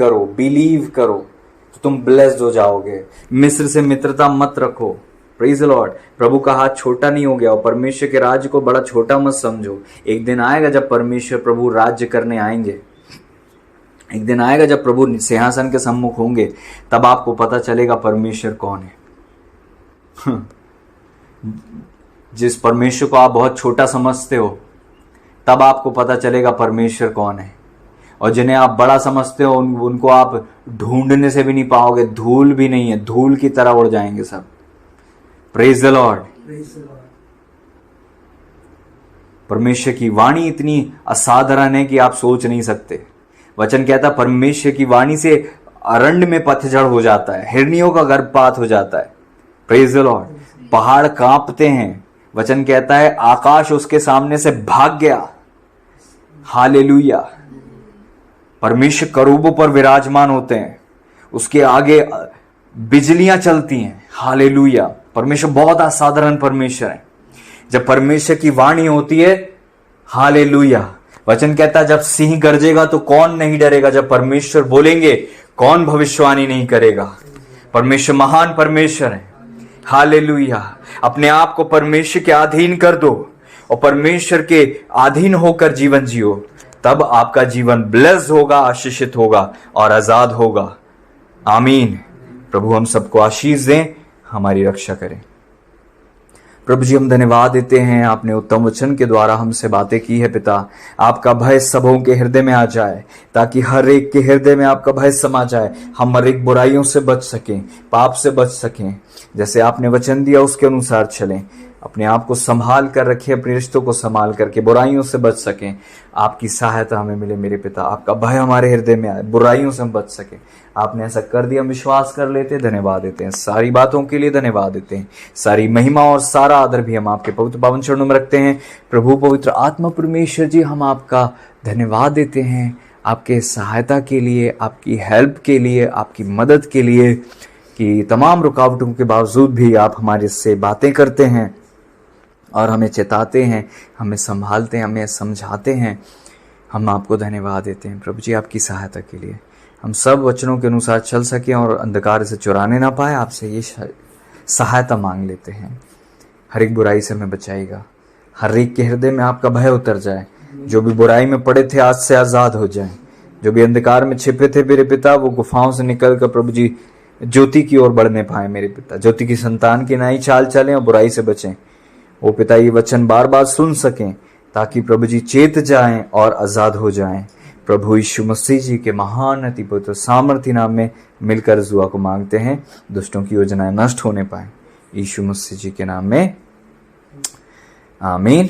करो तो तुम ब्लेस्ड हो जाओगे। मिस्र से मित्रता मत रखो। Praise the Lord. प्रभु का हाथ छोटा नहीं हो गया और परमेश्वर के राज्य को बड़ा छोटा मत समझो। एक दिन आएगा जब परमेश्वर प्रभु राज्य करने आएंगे, एक दिन आएगा जब प्रभु सिंहासन के सम्मुख होंगे, तब आपको पता चलेगा परमेश्वर कौन है। जिस परमेश्वर को आप बहुत छोटा समझते हो, तब आपको पता चलेगा परमेश्वर कौन है। और जिन्हें आप बड़ा समझते हो उनको आप ढूंढने से भी नहीं पाओगे, धूल भी नहीं है, धूल की तरह उड़ जाएंगे सब। Praise the Lord. परमेश्वर की वाणी इतनी असाधारण है कि आप सोच नहीं सकते। वचन कहता है परमेश्वर की वाणी से अरण्य में पतझड़ हो जाता है, हिरनियों का गर्भपात हो जाता है। Praise the Lord. पहाड़ कांपते हैं। वचन कहता है आकाश उसके सामने से भाग गया। हालेलुया। परमेश्वर करूबों पर विराजमान होते हैं, उसके आगे बिजलियां चलती हैं। हालेलुया। परमेश्वर बहुत असाधारण परमेश्वर है। जब परमेश्वर की वाणी होती है, हालेलुया, वचन कहता है जब सिंह गरजेगा तो कौन नहीं डरेगा। जब परमेश्वर बोलेंगे कौन भविष्यवाणी नहीं करेगा। परमेश्वर महान परमेश्वर है। हालेलुया। अपने आप को परमेश्वर के अधीन कर दो और परमेश्वर के अधीन होकर जीवन जियो, तब आपका जीवन ब्लेस्ड होगा, आशीषित होगा और आजाद होगा। आमीन। प्रभु हम सबको आशीष दें, हमारी रक्षा करें। प्रभु जी हम धन्यवाद देते हैं, आपने उत्तम वचन के द्वारा हमसे बातें की है। पिता, आपका भय सबों के हृदय में आ जाए, ताकि हर एक के हृदय में आपका भय समा जाए। हम हर एक बुराइयों से बच सकें, पाप से बच सकें। जैसे आपने वचन दिया उसके अनुसार चलें। अपने आप को संभाल कर रखें, अपने रिश्तों को संभाल करके बुराइयों से बच सकें। आपकी सहायता हमें मिले मेरे पिता, आपका भय हमारे हृदय में आए, बुराइयों से हम बच सकें। आपने ऐसा कर दिया, हम विश्वास कर लेते, धन्यवाद देते हैं। सारी बातों के लिए धन्यवाद देते हैं। सारी महिमा और सारा आदर भी हम आपके पवित्र पावन चरणों में रखते हैं। प्रभु पवित्र आत्मा परमेश्वर जी, हम आपका धन्यवाद देते हैं आपके सहायता के लिए, आपकी हेल्प के लिए, आपकी मदद के लिए, कि तमाम रुकावटों के बावजूद भी आप हमारे से बातें करते हैं और हमें चेताते हैं, हमें संभालते हैं, हमें समझाते हैं। हम आपको धन्यवाद देते हैं प्रभु जी आपकी सहायता के लिए। हम सब वचनों के अनुसार चल सकें और अंधकार से चुराने ना पाए, आपसे ये सहायता मांग लेते हैं। हर एक बुराई से हमें बचाइएगा। हर एक के हृदय में आपका भय उतर जाए। जो भी बुराई में पड़े थे आज से आजाद हो जाएं। जो भी अंधकार में छिपे थे मेरे पिता, वो गुफाओं से निकलकर प्रभु जी ज्योति की ओर बढ़ने पाए मेरे पिता। ज्योति की संतान की नई चाल चलें और बुराई से बचें। वो पिता ये वचन बार बार सुन सकें ताकि प्रभु जी चेत जाएं और आजाद हो जाएं। प्रभु यीशु मसीह जी के महान अति पवित्र सामर्थी नाम में मिलकर इस दुआ को मांगते हैं, दुष्टों की योजनाएं नष्ट होने पाए। यीशु मसीह जी के नाम में आमीन।